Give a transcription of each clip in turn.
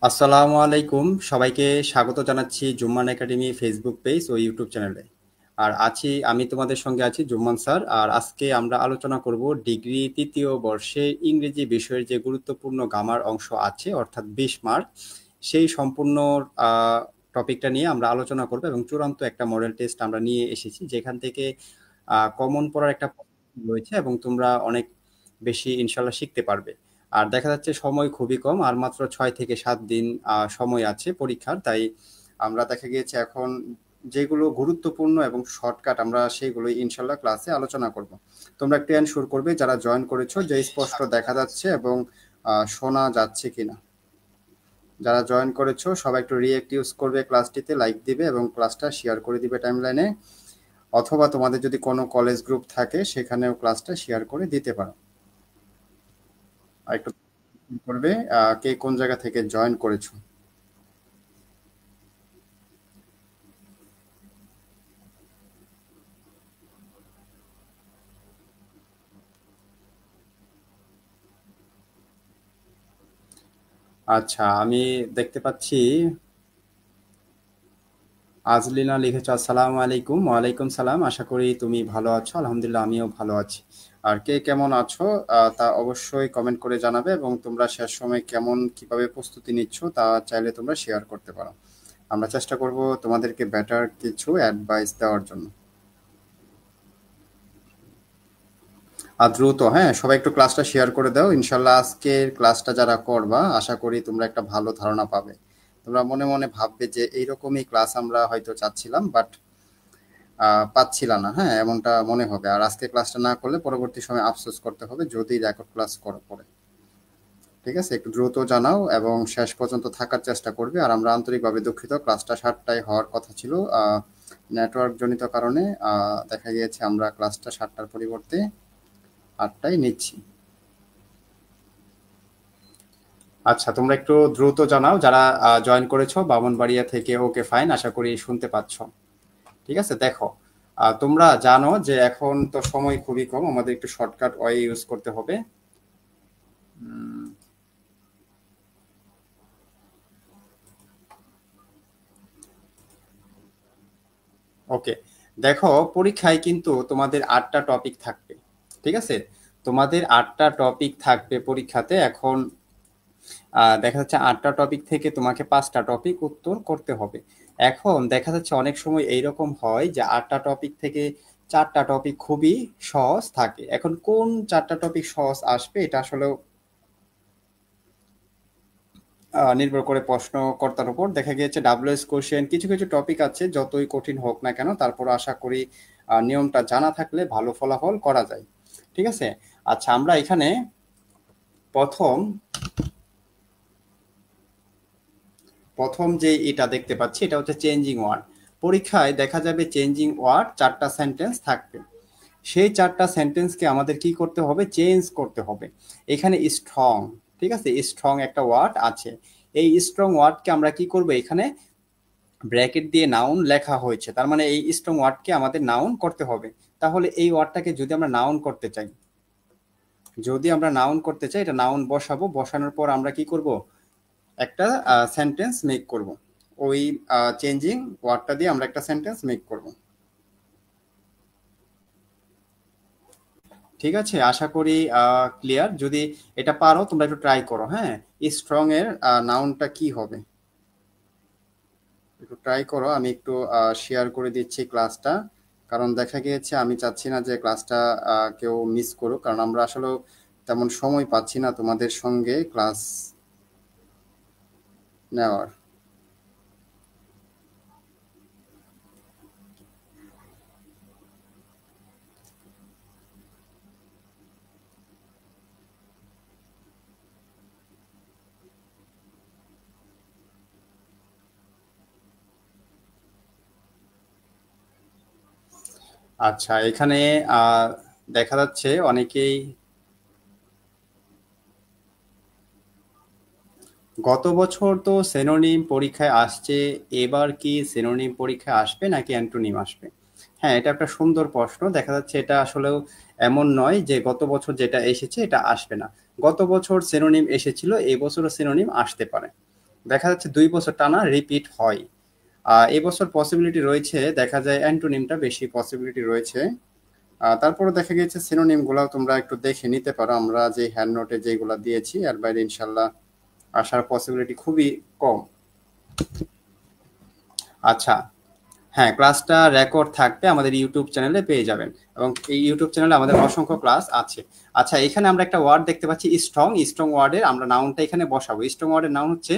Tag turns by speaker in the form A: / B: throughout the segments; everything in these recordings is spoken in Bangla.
A: আসসালামু আলাইকুম। সবাইকে স্বাগত জানাচ্ছি জুম্মান একাডেমি ফেসবুক পেজ ও ইউটিউব চ্যানেলে। আর আমি তোমাদের সঙ্গে আছি জুম্মান স্যার। আর আজকে আমরা আলোচনা করব ডিগ্রি ৩য় বর্ষে ইংরেজি বিষয়ের যে গুরুত্বপূর্ণ গ্রামার অংশ আছে অর্থাৎ ২০ মার্ক, সেই সম্পূর্ণ আ টপিকটা নিয়ে আমরা আলোচনা করব এবং চূড়ান্ত একটা মডেল টেস্ট আমরা নিয়ে এসেছি, যেখান থেকে কমন পড়ার একটা রয়েছে এবং তোমরা অনেক বেশি ইনশাআল্লাহ শিখতে পারবে। আর দেখা যাচ্ছে সময় খুবই কম, আর মাত্র ৬ থেকে ৭ দিন সময় আছে পরীক্ষার। তাই আমরা দেখা গিয়েছে এখন যেগুলো গুরুত্বপূর্ণ এবং শর্টকাট আমরা সেইগুলোই ইনশাআল্লাহ ক্লাসে আলোচনা করব। তোমরা একটু এনশিওর করবে যারা জয়েন করেছো যে স্পষ্ট দেখা যাচ্ছে এবং শোনা যাচ্ছে কিনা। যারা জয়েন করেছো সবাই একটু রিঅ্যাক্ট ইউজ করবে, ক্লাসটিতে লাইক দিবে এবং ক্লাসটা শেয়ার করে দিবে টাইমলাইনে, অথবা তোমাদের যদি কোনো কলেজ গ্রুপ থাকে সেখানেও ক্লাসটা শেয়ার করে দিতে পারো। আর একটু করবে কে কোন জায়গা থেকে জয়েন করেছো। আচ্ছা, আমি দেখতে পাচ্ছি আজলিনা লিখেছো আসসালামু আলাইকুম। ওয়ালাইকুম সালাম। আশা করি তুমি ভালো আছো। আলহামদুলিল্লাহ, আমিও ভালো আছি। আর কে কেমন আছো তা অবশ্যই কমেন্ট করে জানাবে, এবং তোমরা শেষ সময় কেমন কিভাবে প্রস্তুতি নিচ্ছ তা চাইলে তোমরা শেয়ার করতে পারো। আমরা চেষ্টা করব তোমাদেরকে বেটার কিছু অ্যাডভাইস দেওয়ার জন্য। আর দ্রুত, হ্যাঁ, সবাই একটু ক্লাসটা শেয়ার করে দাও। ইনশাল্লাহ আজকের ক্লাসটা যারা করবা আশা করি তোমরা একটা ভালো ধারণা পাবে। তোমরা মনে মনে ভাববে যে এইরকমই ক্লাস আমরা হয়তো চাচ্ছিলাম, বাট পাচ্ছিলাম না, হ্যাঁ, এমনটা মনে হবে। আর আজকে ক্লাসটা না করলে পরবর্তী সময় আফসোস করতে হবে যদি রেকর্ড ক্লাস করার পরে। ঠিক আছে, একটু দ্রুত জানাও এবং শেষ পর্যন্ত থাকার চেষ্টা করবে। আর আমরা আন্তরিকভাবে দুঃখিত, ক্লাসটা ৭টায় হওয়ার কথা ছিল, নেটওয়ার্ক জনিত কারণে দেখা গিয়েছে আমরা ক্লাসটা ৭টার পরিবর্তে ৮টায় নিচ্ছি। আচ্ছা, তোমরা একটু দ্রুত জানাও যারা জয়েন করেছো বামনবাড়িয়া থেকে। ওকে, ফাইন, আশা করি শুনতে পাচ্ছ। ঠিক আছে, দেখো, তোমরা জানো যে এখন তো সময় খুবই কম, আমাদের একটু শর্টকাট ওয়ে ইউজ করতে হবে। ওকে, দেখো, পরীক্ষায় কিন্তু তোমাদের ৮টা টপিক থাকবে। ঠিক আছে, তোমাদের ৮টা টপিক থাকবে পরীক্ষাতে। এখন দেখা যাচ্ছে ৮টা টপিক থেকে তোমাকে ৫টা টপিক উত্তর করতে হবে। এখন দেখা যাচ্ছে অনেক সময় এইরকম হয় যে ৮টা টপিক থেকে ৪টা টপিক খুবই সহজ থাকে। এখন কোন ৪টা টপিক সহজ আসবে এটা আসলে নির্ভর করে প্রশ্নকর্তার উপর। দেখা গিয়েছে ডাব্লিউএস কোশ্চেন, কিছু কিছু টপিক আছে যতই কঠিন হোক না কেন তারপর আশা করি নিয়মটা জানা থাকলে ভালো ফলাফল করা যায়। ঠিক আছে, আচ্ছা, আমরা এখানে প্রথম প্রথম যে এটা দেখতে পাচ্ছি এটা হচ্ছে চেঞ্জিং ওয়ার্ড। পরীক্ষায় দেখা যাবে চেঞ্জিং ওয়ার্ড 4টা সেন্টেন্স থাকবে। সেই 4টা সেন্টেন্সকে আমাদের কি করতে হবে? চেঞ্জ করতে হবে। এখানে স্ট্রং, ঠিক আছে, স্ট্রং একটা ওয়ার্ড আছে। এই স্ট্রং ওয়ার্ডকে আমরা কি করব? এখানে ব্র্যাকেট দিয়ে নাউন লেখা হয়েছে, তার মানে এই স্ট্রং ওয়ার্ডকে আমাদের নাউন করতে হবে। তাহলে এই ওয়ার্ডটাকে যদি আমরা নাউন করতে চাই এটা নাউন বসাবো। বসানোর পর আমরা কি করব? একটা সেন্টেন্স মেক করব। ওই চেঞ্জিং ওয়ার্ডটা দিয়ে আমরা একটা সেন্টেন্স মেক করব। ঠিক আছে, আশা করি ক্লিয়ার। যদি এটা পারো তোমরা একটু ট্রাই করো। হ্যাঁ, স্ট্রং এর নাউনটা কি হবে একটু ট্রাই করো। আমি একটু শেয়ার করে দিচ্ছি ক্লাসটা, কারণ দেখা গিয়েছে আমি চাচ্ছি না যে ক্লাসটা কেউ মিস করুক, কারণ আমরা আসলে তেমন সময় পাচ্ছি না তোমাদের সঙ্গে ক্লাস নেওয়ার। আচ্ছা, এখানে আহ, দেখা যাচ্ছে অনেকেই গত বছর তো সিনোনিম পরীক্ষায় আসছে, এবার কি সিনোনিম পরীক্ষায় আসবে নাকি অ্যান্টোনিম আসবে? হ্যাঁ, এটা একটা সুন্দর প্রশ্ন। দেখা যাচ্ছে এটা আসলেও এমন নয় যে গত বছর যেটা এসেছে এটা আসবে না। গত বছর সিনোনিম এসেছিল, এই বছরও সিনোনিম আসতে পারে। দেখা যাচ্ছে 2 বছর টানা রিপিট হয়। এই বছর পসিবিলিটি রয়েছে, দেখা যায় অ্যান্টোনিমটা বেশি পসিবিলিটি রয়েছে। তারপরে দেখা গেছে সিনোনিম গুলাও তোমরা একটু দেখে নিতে পারো, আমরা যে হ্যান্ড নোটে যেগুলা দিয়েছি এর বাইরে ইনশাল্লাহ আসার পসিবিলিটি খুবই কম। আচ্ছা, হ্যাঁ, ক্লাসটা রেকর্ড থাকবে আমাদের ইউটিউব চ্যানেলে পেয়ে যাবেন, এবং এই ইউটিউব চ্যানেলে আমাদের অসংখ্য ক্লাস আছে। আচ্ছা, এখানে আমরা একটা ওয়ার্ড দেখতে পাচ্ছি স্ট্রং। স্ট্রং ওয়ার্ডের আমরা নাউনটা এখানে বসাবো। স্ট্রং ওয়ার্ডের নাউন হচ্ছে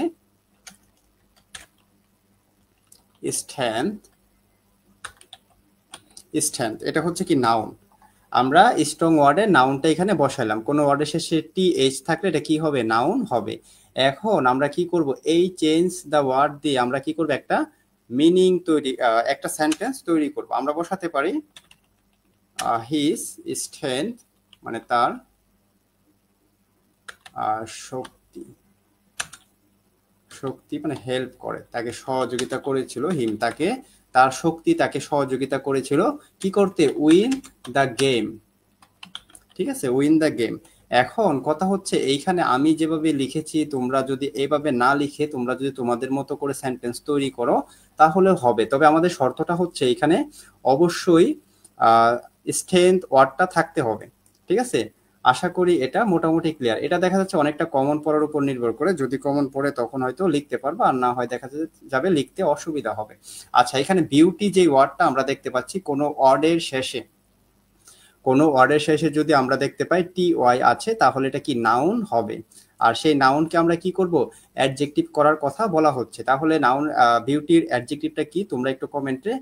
A: স্ট্রেংথ। স্ট্রেংথ এটা হচ্ছে কি নাউন। আমরা স্ট্রং ওয়ার্ডের নাউনটা এখানে বসাইলাম। কোনো ওয়ার্ডের শেষে টি এইচ থাকলে এটা কি হবে? নাউন হবে। এখন আমরা কি করব? এই চেঞ্জ দ্য ওয়ার্ড দিয়ে আমরা কি করব? একটা মিনিং তৈরি, একটা সেন্টেন্স তৈরি করব। আমরা বসাতে পারি হিজ স্ট্রেংথ, মানে তার শক্তি। শক্তি মানে হেল্প করে, তাকে সহযোগিতা করেছিল। হিম তাকে, তার শক্তি তাকে সহযোগিতা করেছিল কি করতে? Win the game. ঠিক আছে, উইন দ্য গেম। এখন কথা হচ্ছে এইখানে আমি যেভাবে লিখেছি, তোমরা যদি এইভাবে না লিখে তোমরা যদি তোমাদের মতো করে সেন্টেন্স তৈরি করো তাহলে হবে। তবে আমাদের শর্তটা হচ্ছে এখানে অবশ্যই স্ট্রেংথ ওয়ার্ডটা থাকতে হবে। ঠিক আছে, আশা করি এটা মোটামুটি ক্লিয়ার। এটা দেখা যাচ্ছে অনেকটা কমন পড়ার উপর নির্ভর করে, যদি কমন পড়ে তখন হয়তো লিখতে পারবো, আর না হয় দেখা যাবে লিখতে অসুবিধা হবে। আচ্ছা, এখানে বিউটি যে ওয়ার্ডটা আমরা দেখতে পাচ্ছি, কোনো ওয়ার্ডের শেষে, কোনো ওয়ার্ডের শেষে যদি আমরা দেখতে পাই টি ওয়াই আছে তাহলে এটা কি? নাউন হবে। আর সেই নাউনকে আমরা কি করব? অ্যাডজেক্টিভ করার কথা বলা হচ্ছে। তাহলে নাউন বিউটির অ্যাডজেক্টিভটা কি তোমরা একটু কমেন্টে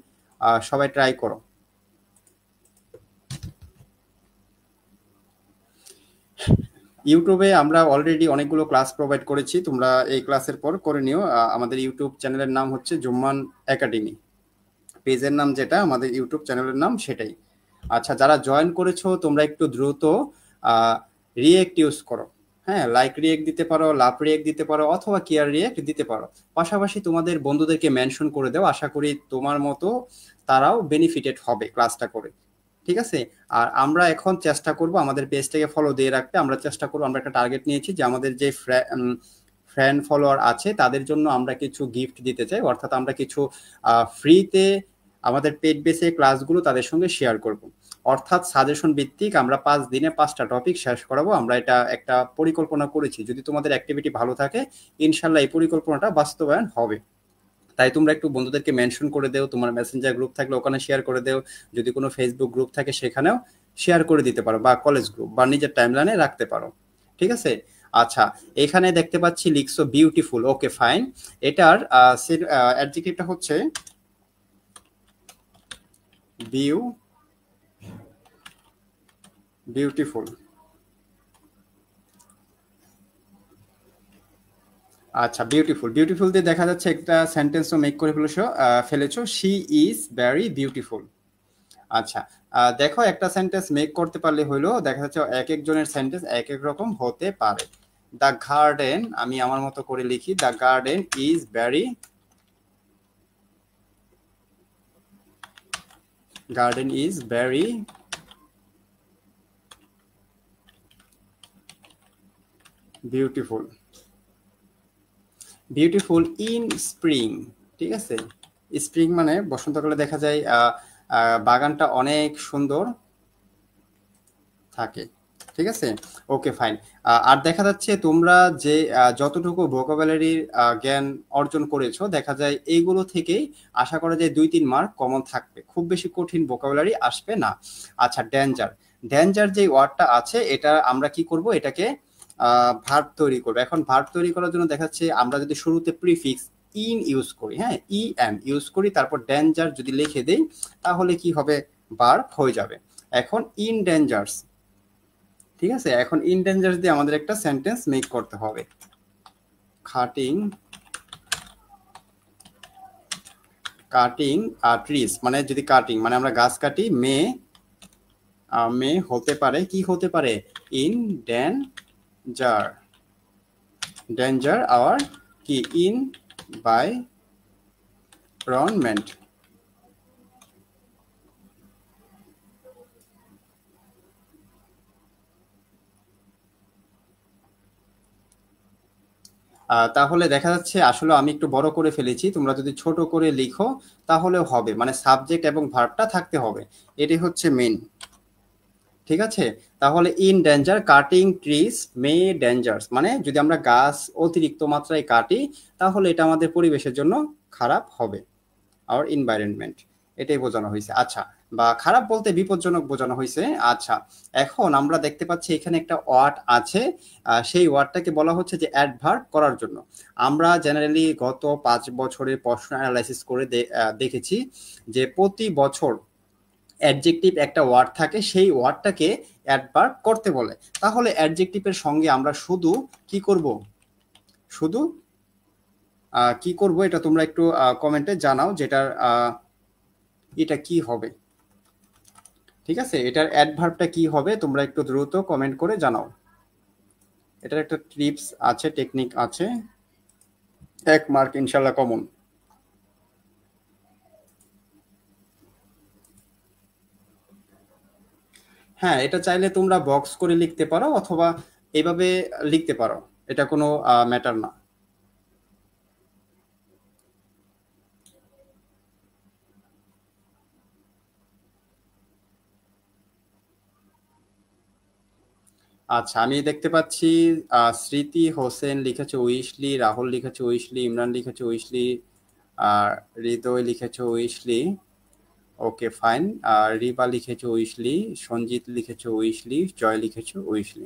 A: সবাই ট্রাই করো। ইউটিউবে আমরা অলরেডি অনেকগুলো ক্লাস প্রোভাইড করেছি, তোমরা এই ক্লাসের পর করে নিও। আমাদের ইউটিউব চ্যানেলের নাম হচ্ছে জুম্মান একাডেমি। পেজের নাম যেটা, আমাদের ইউটিউব চ্যানেলের নাম সেটাই। আচ্ছা, যারা জয়েন করেছো তোমরা একটু দ্রুত রিয়েক্ট ইউজ করো। হ্যাঁ, লাইক রিয়েক্ট দিতে পারো, লাভ রিয়েক্ট দিতে পারো, অথবা কেয়ার রিয়েক্ট দিতে পারো। পাশাপাশি তোমাদের বন্ধুদেরকে মেনশন করে দাও, আশা করি তোমার মতো তারাও বেনিফিটেড হবে ক্লাসটা করে। ঠিক আছে, আর আমরা এখন চেষ্টা করব আমাদের পেজটাকে ফলো দিয়ে রাখতে। আমরা চেষ্টা করবো, আমরা একটা টার্গেট নিয়েছি যে আমাদের যে ফ্রেন্ড ফলোয়ার আছে তাদের জন্য আমরা কিছু গিফট দিতে চাই, অর্থাৎ আমরা কিছু ফ্রিতে আমাদের পেড বেসে ক্লাসগুলো তাদের সঙ্গে শেয়ার করব। অর্থাৎ সাজেশন ভিত্তিক আমরা 5 দিনে 5টা টপিক শেষ করাবো। আমরা এটা একটা পরিকল্পনা করেছি, যদি তোমাদের অ্যাক্টিভিটি ভালো থাকে ইনশাল্লাহ এই পরিকল্পনাটা বাস্তবায়ন হবে। তাই তোমরা একটু বন্ধুদেরকে মেনশন করে দেও, তোমার মেসেঞ্জার গ্রুপ থাকলে ওখানে শেয়ার করে দেও, যদি কোনো ফেসবুক গ্রুপ থাকে সেখানেও শেয়ার করে দিতে পারো, বা কলেজ গ্রুপ বা নিজের টাইমলাইনে রাখতে পারো। ঠিক আছে। আচ্ছা, এখানে দেখতে পাচ্ছি লিখছো বিউটিফুল। Okay fine. এটার অ্যাডজেক্টিভটা হচ্ছে বিউটিফুল। আচ্ছা, বিউটিফুল। বিউটিফুল দিয়ে দেখা যাচ্ছে একটা সেন্টেন্সও মেক করে ফেলেছো, শি ইজ ভেরি বিউটিফুল। আচ্ছা, দেখো একটা সেন্টেন্স মেক করতে পারলে হইলো, দেখা যাচ্ছে এক একজনের সেন্টেন্স এক এক রকম হতে পারে। দ্য গার্ডেন, আমি আমার মতো করে লিখি, the garden is very, garden is very beautiful. Beautiful in spring. ঠিক আছে, স্প্রিং মানে বসন্তকালে দেখা যায় বাগানটা অনেক সুন্দর থাকে। ঠিক আছে, ওকে ফাইন। আর দেখা যাচ্ছে তোমরা যে যতটুকু ভোকাবুলারির জ্ঞান অর্জন করেছো, দেখা যায় এইগুলো থেকেই আশা করা যায় 2-3 মার্ক কমন থাকবে, খুব বেশি কঠিন ভোকাবুলারি আসবে না। আচ্ছা, ডেঞ্জার। ডেঞ্জার যে ওয়ার্ডটা আছে এটা আমরা কি করব? এটাকে ভার্ব তৈরি করবো। এখন ভার্ব তৈরি করার জন্য দেখা যাচ্ছে আমরা যদি শুরুতে প্রিফিক্স ইন ইউজ করি, হ্যাঁ, ই এন ইউজ করি, তারপর ডেঞ্জার যদি লিখে দেই তাহলে কি হবে? ভার্ব হয়ে যাবে। এখন ইন ডেঞ্জার্স। ঠিক আছে, এখন ইন ডেঞ্জার্স দিয়ে আমাদের একটা সেন্টেন্স মেক করতে হবে। কাটিং, কাটিং ট্রিজ, মানে যদি কাটিং মানে আমরা গাছ কাটি, মে মে হতে পারে, কি হতে পারে? In danger. ডেঞ্জার আওয়ার কি? Environment. তাহলে দেখা যাচ্ছে আসলে আমি একটু বড় করে ফেলেছি, তোমরা যদি ছোট করে লিখো তাহলেও হবে, মানে সাবজেক্ট এবং ভার্বটা থাকতে হবে, এটি হচ্ছে মেন। ঠিক আছে, তাহলে in danger cutting trees May dangers, মানে যদি আমরা গাছ অতিরিক্ত মাত্রায় কাটি তাহলে এটা আমাদের পরিবেশের জন্য খারাপ হবে, আওয়ার এনভায়রনমেন্ট, এটাই বোঝানো হয়েছে। আচ্ছা, বা খারাপ বলতে বিপজ্জনক বোঝানো হয়েছে। আচ্ছা, এখন আমরা দেখতে পাচ্ছি এখানে একটা ওয়ার্ড আছে, সেই ওয়ার্ডটাকে বলা হচ্ছে যে অ্যাডভার্ব করার জন্য। আমরা জেনারেলি গত 5 বছরের প্রশ্ন অ্যানালাইসিস করে দেখেছি যে প্রতি বছর অ্যাডজেক্টিভ একটা ওয়ার্ড থাকে, সেই ওয়ার্ডটাকে অ্যাডভার্ব করতে বলে। তাহলে অ্যাডজেক্টিভের সঙ্গে আমরা শুধু কি করব, শুধু কি করব, এটা তোমরা একটু কমেন্টে জানাও, যেটার এটা কি হবে। ঠিক আছে, এটার অ্যাডভার্বটা কি হবে তোমরা একটু দ্রুত কমেন্ট করে জানাও। এটার একটা টিপস আছে, টেকনিক আছে, 1 মার্ক ইনশাল্লাহ কমন। হ্যাঁ, এটা চাইলে তোমরা বক্স করে লিখতে পারো অথবা এভাবে লিখতে পারো, এটা কোনো ম্যাটার না। আচ্ছা, আমি দেখতে পাচ্ছি স্মৃতি হোসেন লিখেছে উইশলি, রাহুল লিখেছে উইশলি, ইমরান লিখেছে উইশলি, আর হৃদয় লিখেছে উইশলি। Okay fine. রিবা লিখেছে উইশলি, সঞ্জিত লিখেছে উইশলি, জয় লিখেছে উইশলি।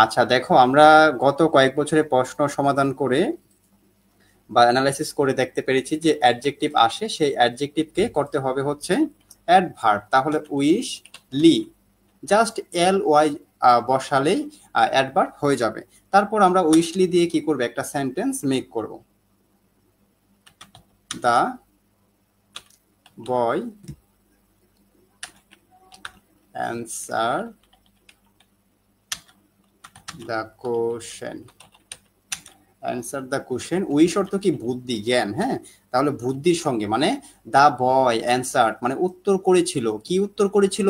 A: আচ্ছা দেখো, আমরা গত কয়েক বছরে প্রশ্ন সমাধান করে বা অ্যানালাইসিস করে দেখতে পেরেছি যে অ্যাডজেক্টিভ আসে, সেই অ্যাডজেক্টিভকে করতে হবে হচ্ছে অ্যাডভার্ব। তাহলে উইশ লি, জাস্ট এল ওয়াই বসালেই অ্যাডভার্ব হয়ে যাবে। তারপর আমরা উইশলি দিয়ে কি করব, একটা সেন্টেন্স মেক করব। The boy answer the question, answer the question. Wish অর্থ কি, বুদ্ধি, জ্ঞান। হ্যাঁ, তাহলে বুদ্ধির সঙ্গে, মানে দা বয় অ্যান্সার মানে উত্তর করেছিল, কি উত্তর করেছিল,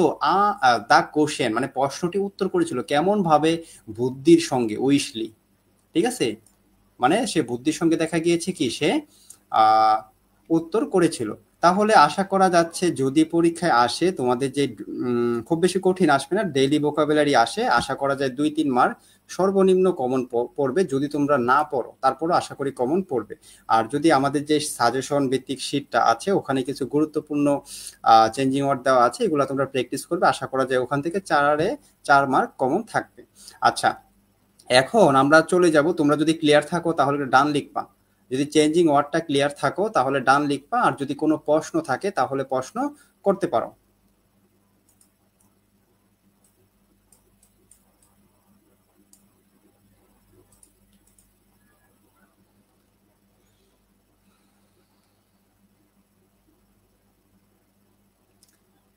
A: দা কোশ্চেন মানে প্রশ্নটি উত্তর করেছিল, কেমন ভাবে, বুদ্ধির সঙ্গে, উইশলি। ঠিক আছে, মানে সে বুদ্ধির সঙ্গে দেখা গিয়েছে কি সে আহ উত্তর করেছিল। তাহলে আশা করা যাচ্ছে যদি পরীক্ষায় আসে তোমাদের যে খুব বেশি কঠিন আসবে না, ডেইলি ভোকাবুলারি আসে, আশা করা যায় 2-3 মার্ক সর্বনিম্ন কমন পড়বে। যদি তোমরা না পড়ো তারপরও আশা করি কমন পড়বে। আর যদি আমাদের যে সাজেশন ভিত্তিক শিটটা আছে ওখানে কিছু গুরুত্বপূর্ণ চেঞ্জিং ওয়ার্ড দেওয়া আছে, এগুলো তোমরা প্র্যাকটিস করবে, আশা করা যায় ওখান থেকে 4 মার্ক কমন থাকবে। আচ্ছা, এখন আমরা চলে যাব, তোমরা যদি ক্লিয়ার থাকো তাহলে ডান লিখবা, যদি চেঞ্জিং ওয়ার্ডটা ক্লিয়ার থাকো তাহলে ডান লিখবা, আর যদি কোনো প্রশ্ন থাকে তাহলে প্রশ্ন করতে পারো।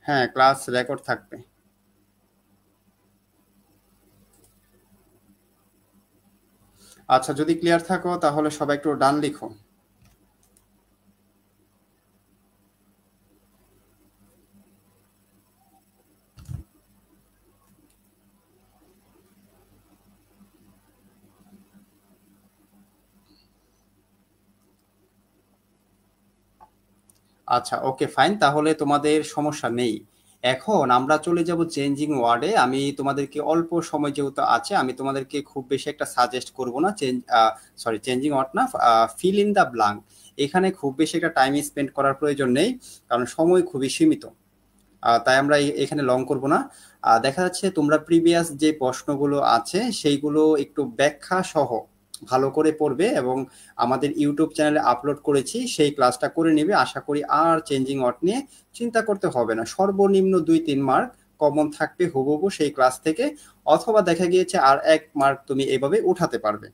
A: হ্যাঁ, ক্লাস রেকর্ড থাকবে। আচ্ছা, যদি ক্লিয়ার থাকো তাহলে সবাই একটু ডান লিখো। আচ্ছা ওকে ফাইন, তাহলে তোমাদের সমস্যা নেই। এখন আমরা চলে যাব চেঞ্জিং ওয়ার্ডে। আমি তোমাদেরকে অল্প সময় যেহেতু আছে, আমি তোমাদেরকে খুব বেশি একটা সাজেস্ট করব না, চেঞ্জিং ওয়ার্ড না, ফিল ইন দ্য ব্ল্যাঙ্ক। এখানে খুব বেশি একটা টাইম স্পেন্ড করার প্রয়োজন নেই, কারণ সময় খুবই সীমিত। তাই আমরা এখানে লং করব না। দেখা যাচ্ছে তোমরা প্রিভিয়াস যে প্রশ্নগুলো আছে সেইগুলো একটু ব্যাখ্যা সহ ভালো করে পড়বে, এবং আমাদের ইউটিউব চ্যানেলে আপলোড করেছি সেই ক্লাসটা করে নিবে। আশা করি আর চেঞ্জিং ওয়ার্ড নিয়ে চিন্তা করতে হবে না, সর্বনিম্ন 2-3 মার্ক কমন থাকবে হুবহু সেই ক্লাস থেকে, অথবা দেখা গিয়েছে আর 1 মার্ক তুমি এভাবে উঠাতে পারবে।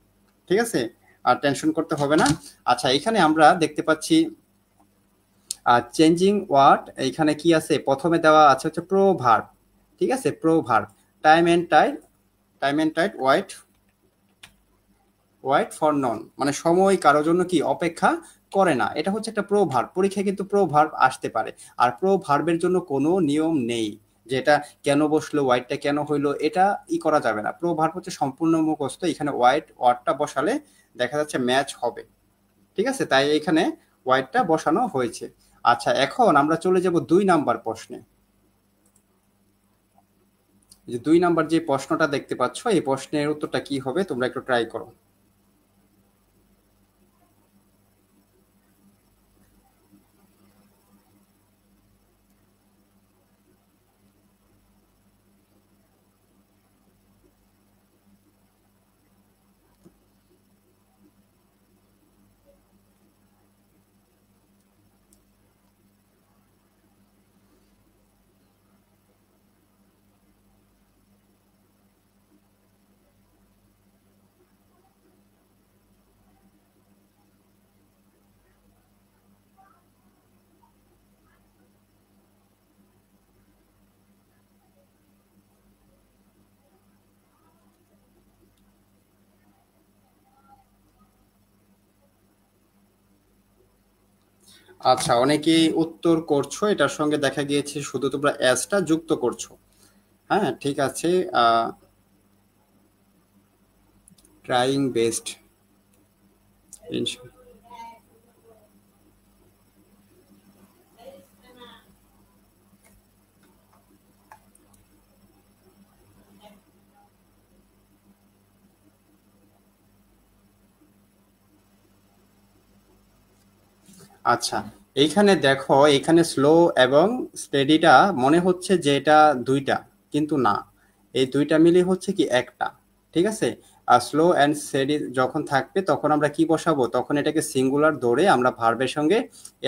A: ঠিক আছে, আর টেনশন করতে হবে না। আচ্ছা, এখানে আমরা দেখতে পাচ্ছি চেঞ্জিং ওয়ার্ড, এইখানে কি আছে, প্রথমে দেওয়া আছে হচ্ছে প্রোভার্ব। ঠিক আছে, proverb, time and tide, wait for none, মানে সময় কারোর জন্য কি অপেক্ষা করে না, এটা হচ্ছে একটা প্রোভার্ব। পরীক্ষায় কিন্তু প্রোভার্ব আসতে পারে, আর প্রোভার্বের জন্য কোনো নিয়ম নেই, যেটা কেন বসলো, ওয়াইডটা কেন হইলো, এটা করা যাবে না। প্রো ভার্ব হচ্ছে সম্পূর্ণ মুখস্থ, এখানে ওয়াইড ওয়ার্ডটা বসালে দেখা যাচ্ছে ম্যাচ হবে। ঠিক আছে, তাই এখানে ওয়াইডটা বসানো হয়েছে। আচ্ছা, এখন আমরা চলে যাব 2 নাম্বার প্রশ্নে। যে 2 নাম্বার যে প্রশ্নটা দেখতে পাচ্ছ, এই প্রশ্নের উত্তরটা কি হবে তোমরা একটু ট্রাই করো। আচ্ছা, অনেকেই উত্তর করছো, এটার সঙ্গে দেখা গিয়েছে শুধু তোমরা এসটা যুক্ত করছো। হ্যাঁ, ঠিক আছে। Trying best. আচ্ছা, এইখানে দেখো, এখানে স্লো এবং স্টেডিটা মনে হচ্ছে যে এটা দুইটা, কিন্তু না, এই দুইটা মিলে হচ্ছে কি একটা। ঠিক আছে, আর স্লো অ্যান্ড স্টেডি যখন থাকবে তখন আমরা কি বসাবো, তখন এটাকে সিঙ্গুলার ধরে আমরা ভার্বের সঙ্গে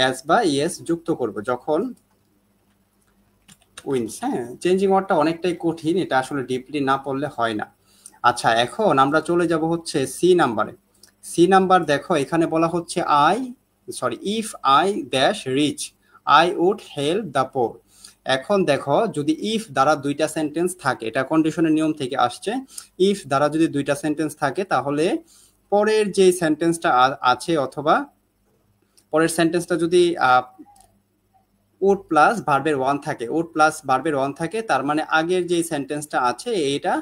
A: এস বা ইএস যুক্ত করব যখন উইন্স। হ্যাঁ, চেঞ্জিং ওয়ার্ডটা অনেকটাই কঠিন, এটা আসলে ডিপলি না পড়লে হয় না। আচ্ছা, এখন আমরা চলে যাব হচ্ছে সি নাম্বারে। সি নাম্বার দেখো, এখানে বলা হচ্ছে if I dash rich I would help the poor. এখন দেখো, যদি ইফ দ্বারা দুইটা সেন্টেন্স থাকে, এটা কন্ডিশনের নিয়ম থেকে আসছে, ইফ দ্বারা যদি দুইটা সেন্টেন্স থাকে তাহলে পরের যে সেন্টেন্সটা আছে, অথবা পরের সেন্টেন্সটা যদি উড প্লাস ভার্বের ওয়ান থাকে, উড প্লাস ভার্বের ওয়ান থাকে, তার মানে আগের যে সেন্টেন্সটা আছে এটা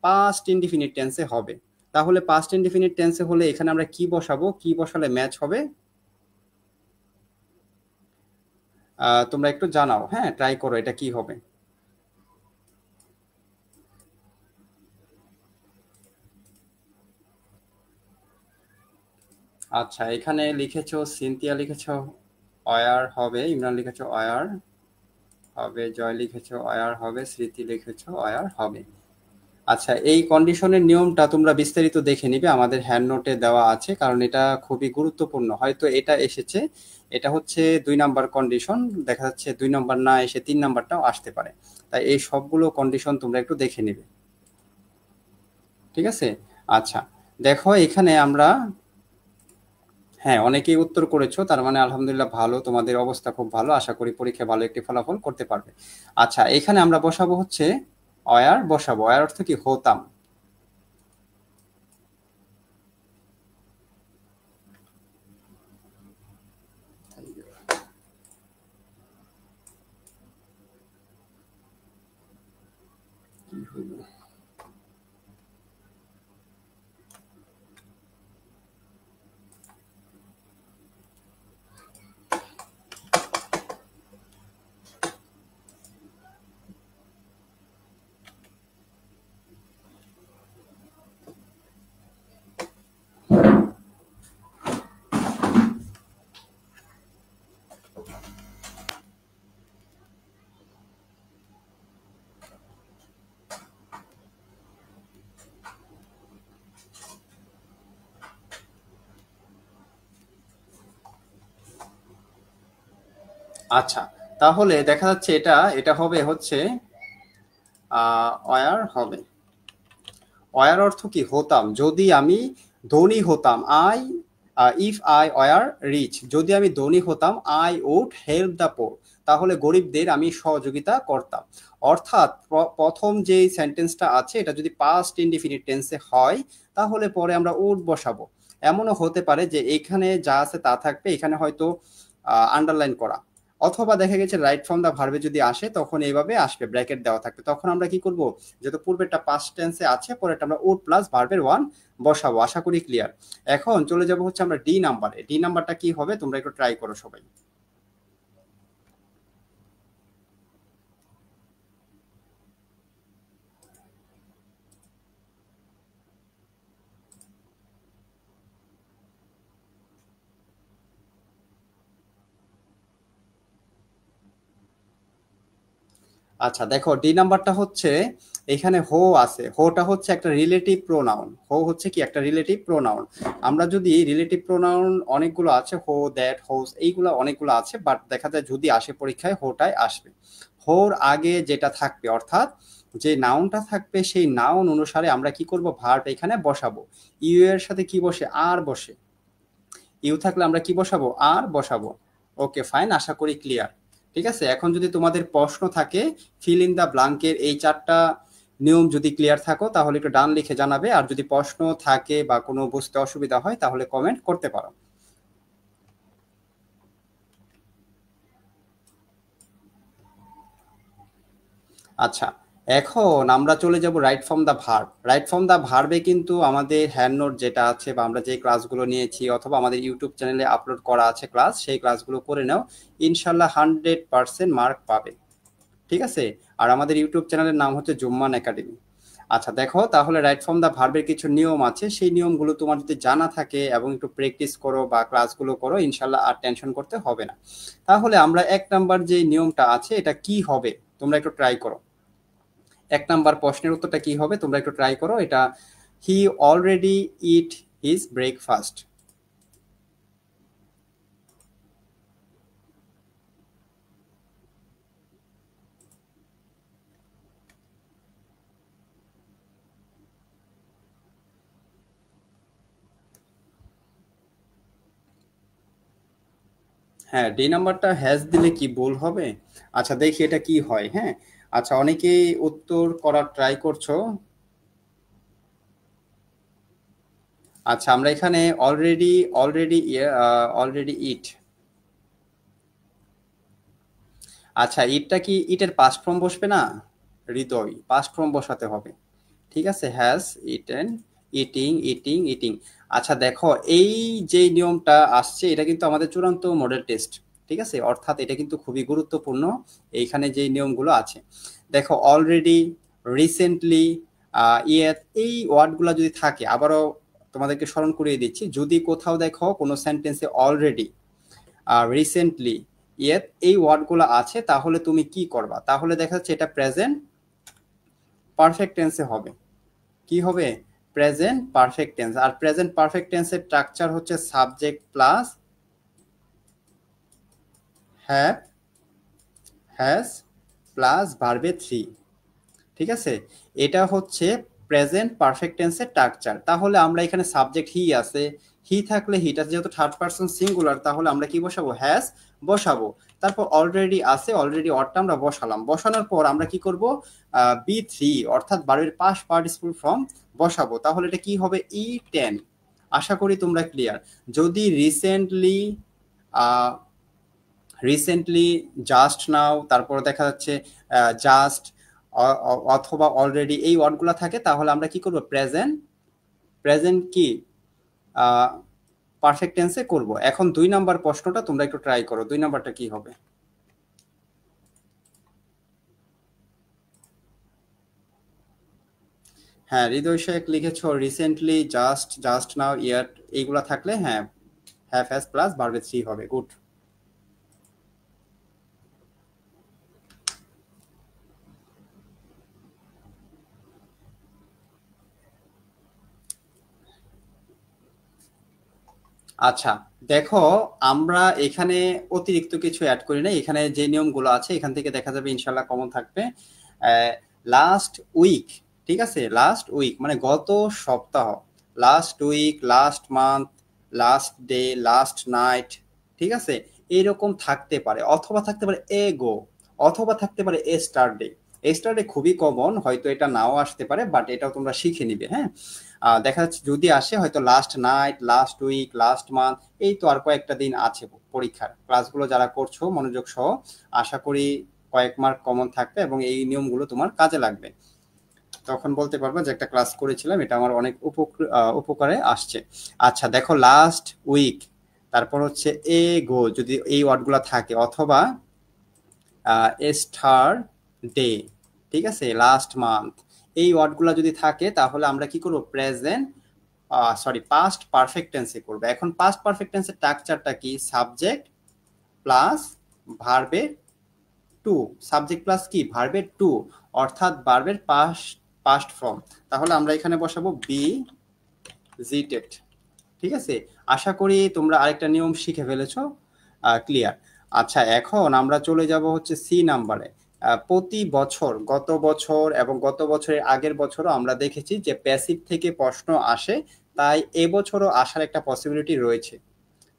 A: পাস্ট ইনডিফিনিট টেন্সে হবে। তাহলে পাস্ট ইনডিফিনিট টেন্সে হলে এখানে আমরা কি বসাবো, কি বসালে ম্যাচ হবে, তোমরা একটু জানাও। হ্যাঁ, ট্রাই করো এটা কি হবে। আচ্ছা, এখানে লিখেছো, সিনথিয়া লিখেছো অয়ার হবে, ইমরান লিখেছো অয়ার হবে, জয় লিখেছো অয়ার হবে, স্মৃতি লিখেছো অয়ার হবে। আচ্ছা, এই কন্ডিশনের নিয়মটা তোমরা বিস্তারিত দেখে নিবে, আমাদের হ্যান্ড নোটে দেওয়া আছে, কারণ এটা খুবই গুরুত্বপূর্ণ। হয়তো এটা এসেছে, এটা হচ্ছে 2 নাম্বার কন্ডিশন, দেখা যাচ্ছে 2 নাম্বার না এসে 3 নাম্বারটাও আসতে পারে। তাই এই সবগুলো কন্ডিশন তোমরা একটু দেখে নিবে। ঠিক আছে। আচ্ছা, দেখো এখানে আমরা, হ্যাঁ, অনেকেই উত্তর করেছো, তার মানে আলহামদুলিল্লাহ ভালো, তোমাদের অবস্থা খুব ভালো, আশা করি পরীক্ষায় ভালো একটি ফলাফল করতে পারবে। আচ্ছা, এখানে আমরা বসাবো হচ্ছে অয়ার, বসাবো অয়ার অর্থ কি হতাম। আচ্ছা, তাহলে দেখা যাচ্ছে এটা এটা হবে হচ্ছে অয়ার হবে। অয়ার অর্থ কি হতাম, যদি আমি ধনী হতাম, ইফ আই ওয়ার রিচ, যদি আমি ধনী হতাম, I would help the poor, তাহলে গরিবদের আমি সহযোগিতা করতাম। অর্থাৎ প্রথম যে সেন্টেন্সটা আছে এটা যদি পাস্ট ইনডিফিনিট টেন্সে হয় তাহলে পরে আমরা উড বসাবো। এমনও হতে পারে যে এখানে যা আছে তা থাকবে, এখানে হয়তো আন্ডারলাইন করা, অথবা দেখা গেছে রাইট ফ্রম দ্য ভার্বে যদি আসে তখন এইভাবে আসবে, ব্র্যাকেট দেওয়া থাকবে। তখন আমরা কি করব, যেহেতু পূর্বেরটা পাস্ট টেন্সে আছে, পরেরটা আমরা উড প্লাস ভার্বের ওয়ান বসাবো। আশা করি ক্লিয়ার। এখন চলে যাব হচ্ছে আমরা ডি নাম্বারে। ডি নাম্বারটা কি হবে তোমরা একটু ট্রাই করো সবাই। আচ্ছা দেখো, ডি নাম্বারটা হচ্ছে এখানে হো আছে। হোটা হচ্ছে একটা রিলেটিভ প্রোনাউন। হো হচ্ছে কি একটা রিলেটিভ প্রোনাউন। আমরা যদি রিলেটিভ প্রোনাউন অনেকগুলো আছে, হো, দ্যাট, হোস, এইগুলো অনেকগুলো আছে, বাট দেখা যায় যদি আসে পরীক্ষায় হোটাই আসবে। হোর আগে যেটা থাকবে, অর্থাৎ যে নাউনটা থাকবে সেই নাউন অনুসারে আমরা কি করব, ভার্ব এখানে বসাবো। ইউ এর সাথে কি বসে, আর বসে। ইউ থাকলে আমরা কি বসাবো, আর বসাবো। ওকে ফাইন, আশা করি ক্লিয়ার। ঠিক আছে, এখন যদি তোমাদের প্রশ্ন থাকে ফিল ইন দা ব্লাঙ্কের এই চারটা নিয়ম যদি ক্লিয়ার থাকো তাহলে একটু ডান লিখে জানাবে, আর যদি প্রশ্ন থাকে বা কোনো বুঝতে অসুবিধা হয় তাহলে কমেন্ট করতে পারো। আচ্ছা, এখন আমরা চলে যাব right from the verb. Right from the ভার্বে কিন্তু আমাদের হ্যান্ড নোট যেটা আছে বা আমরা যে ক্লাসগুলো নিয়েছি অথবা আমাদের ইউটিউব চ্যানেলে আপলোড করা আছে ক্লাস, সেই ক্লাসগুলো করে নাও, ইনশাল্লাহ 100% মার্ক পাবে। ঠিক আছে, আর আমাদের ইউটিউব চ্যানেলের নাম হচ্ছে জুম্মান একাডেমি। আচ্ছা দেখো, তাহলে রাইট ফ্রম দ্য ভার্বের কিছু নিয়ম আছে, সেই নিয়মগুলো তোমার যদি জানা থাকে এবং একটু প্র্যাকটিস করো বা ক্লাসগুলো করো, ইনশাল্লাহ আর টেনশন করতে হবে না। তাহলে আমরা 1 নাম্বার যে নিয়মটা আছে এটা কি হবে তোমরা একটু ট্রাই করো। 1 নাম্বার প্রশ্নের উত্তরটা কি হবে তোমরা একটু ট্রাই করো। এটা হি অলরেডি ইট হিজ ব্রেকফাস্ট। হ্যাঁ, ডি নাম্বারটা হ্যাজ দিলে কি ভুল হবে? আচ্ছা দেখি এটা কি হয়। হ্যাঁ, আচ্ছা অনেকেই উত্তর করার ট্রাই করছো। আচ্ছা আমরা এখানে অলরেডি অলরেডি অলরেডি ইট। আচ্ছা ইটটা কি ইটের পাস্ট ফর্ম বসবে না? হৃদয়, পাস্ট ফর্ম বসাতে হবে। ঠিক আছে, has eaten, eating, eating, eating. আচ্ছা দেখো, এই যে নিয়মটা আসছে এটা কিন্তু আমাদের চূড়ান্ত মডেল টেস্ট। ঠিক আছে, অর্থাৎ এটা কিন্তু খুবই গুরুত্বপূর্ণ এইখানে যে নিয়মগুলো আছে। দেখো অলরেডি, রিসেন্টলি, ইয়েত, এই ওয়ার্ডগুলো যদি থাকে, আবারও তোমাদেরকে স্মরণ করিয়ে দিচ্ছি, যদি কোথাও দেখো কোনো সেন্টেন্সে অলরেডি, রিসেন্টলি, ইয়েত এই ওয়ার্ডগুলো আছে, তাহলে তুমি কি করবা? তাহলে দেখা যাচ্ছে এটা প্রেজেন্ট পারফেক্ট টেন্সে হবে। কি হবে? Present perfect tense. আর প্রেজেন্ট পারফেক্ট টেন্সের স্ট্রাকচার হচ্ছে subject plus have, has plus verb three. ঠিক আছে, এটা হচ্ছে প্রেজেন্ট পারফেক্ট টেন্সের স্ট্রাকচার। তাহলে আমরা এখানে সাবজেক্ট হি আছে, হি থাকলে হিটা যেহেতু থার্ড পারসন সিঙ্গুলার, তাহলে আমরা কি বসাবো? হ্যাজ বসাবো। তারপর অলরেডি আছে, অলরেডি অরটা আমরা বসালাম। বসানোর পর আমরা কি করব? বি থ্রি অর্থাৎ ভার্বের পাস্ট পার্টিসিপল ফর্ম বসাবো। তাহলে এটা কি হবে? ই টেন। আশা করি তোমরা ক্লিয়ার। যদি রিসেন্টলি, রিসেন্টলি, জাস্ট নাও, তারপর দেখা যাচ্ছে জাস্ট অথবা অলরেডি এই ওয়ার্ডগুলো থাকে, তাহলে আমরা কি করব? প্রেজেন্ট, প্রেজেন্ট কি পারফেক্ট টেন্সে করব। এখন 2 নাম্বার প্রশ্নটা তোমরা একটু ট্রাই করো, 2 নাম্বারটা কি হবে? হ্যাঁ, হৃদয় শেখ লিখেছো রিসেন্টলি, জাস্ট, জাস্ট নাও, ইয়ার, এইগুলা থাকলে হ্যাঁ have has plus verb three হবে। গুড। আচ্ছা দেখো, আমরা এখানে অতিরিক্ত কিছু অ্যাড করি না। এখানে যে নিয়মগুলো আছে এখান থেকে দেখা যাবে ইনশাল্লাহ কমন থাকবে। লাস্ট উইক, ঠিক আছে, লাস্ট উইক মানে গত সপ্তাহ। Last week, last month, last day, last night. ঠিক আছে, এইরকম থাকতে পারে, অথবা থাকতে পারে এ গো, অথবা থাকতে পারে এ স্টারডে। এ স্টারডে খুবই কমন, হয়তো এটা নাও আসতে পারে, বাট এটাও তোমরা শিখে নিবে। হ্যাঁ, দেখা যাচ্ছে যদি আসে হয়তো last night, last week, last month, এই তো আর কয়েকটা দিন আছে পরীক্ষার ক্লাসগুলো যারা করছো মনোযোগ সহ, আশা করি কয়েক মার্ক কমন থাকবে এবং এই নিয়মগুলো তোমার কাজে লাগবে। তখন বলতে পারবো যে একটা ক্লাস করেছিলাম, এটা আমার অনেক উপকারে আসছে। আচ্ছা দেখো, লাস্ট উইক, তারপর হচ্ছে এ গো, যদি এই ওয়ার্ডগুলো থাকে, অথবা স্টার ডে, ঠিক আছে, লাস্ট মান্থ, এই ওয়ার্ডগুলো যদি থাকে তাহলে আমরা কি করব, প্রেজেন্ট পাস্ট পারফেক্ট টেন্সে করব। এখন পাস্ট পারফেক্ট টেন্সের স্ট্রাকচারটা কি, সাবজেক্ট প্লাস ভার্বের টু, সাবজেক্ট প্লাস কি, ভার্বের টু, অর্থাৎ ভার্বের পাস্ট ফর্ম। তাহলে আমরা এখানে বসাবো বি জিটেড, ঠিক আছে। আশা করি তোমরা আরেকটা নিয়ম শিখে ফেলেছো, ক্লিয়ার। আচ্ছা এখন আমরা চলে যাব হচ্ছে সি নাম্বারে। প্রতি বছর, গত বছর এবং গত বছরের আগের বছরও আমরা দেখেছি যে প্যাসিভ থেকে প্রশ্ন আসে, তাই এবছরও আসার একটা পসিবিলিটি রয়েছে,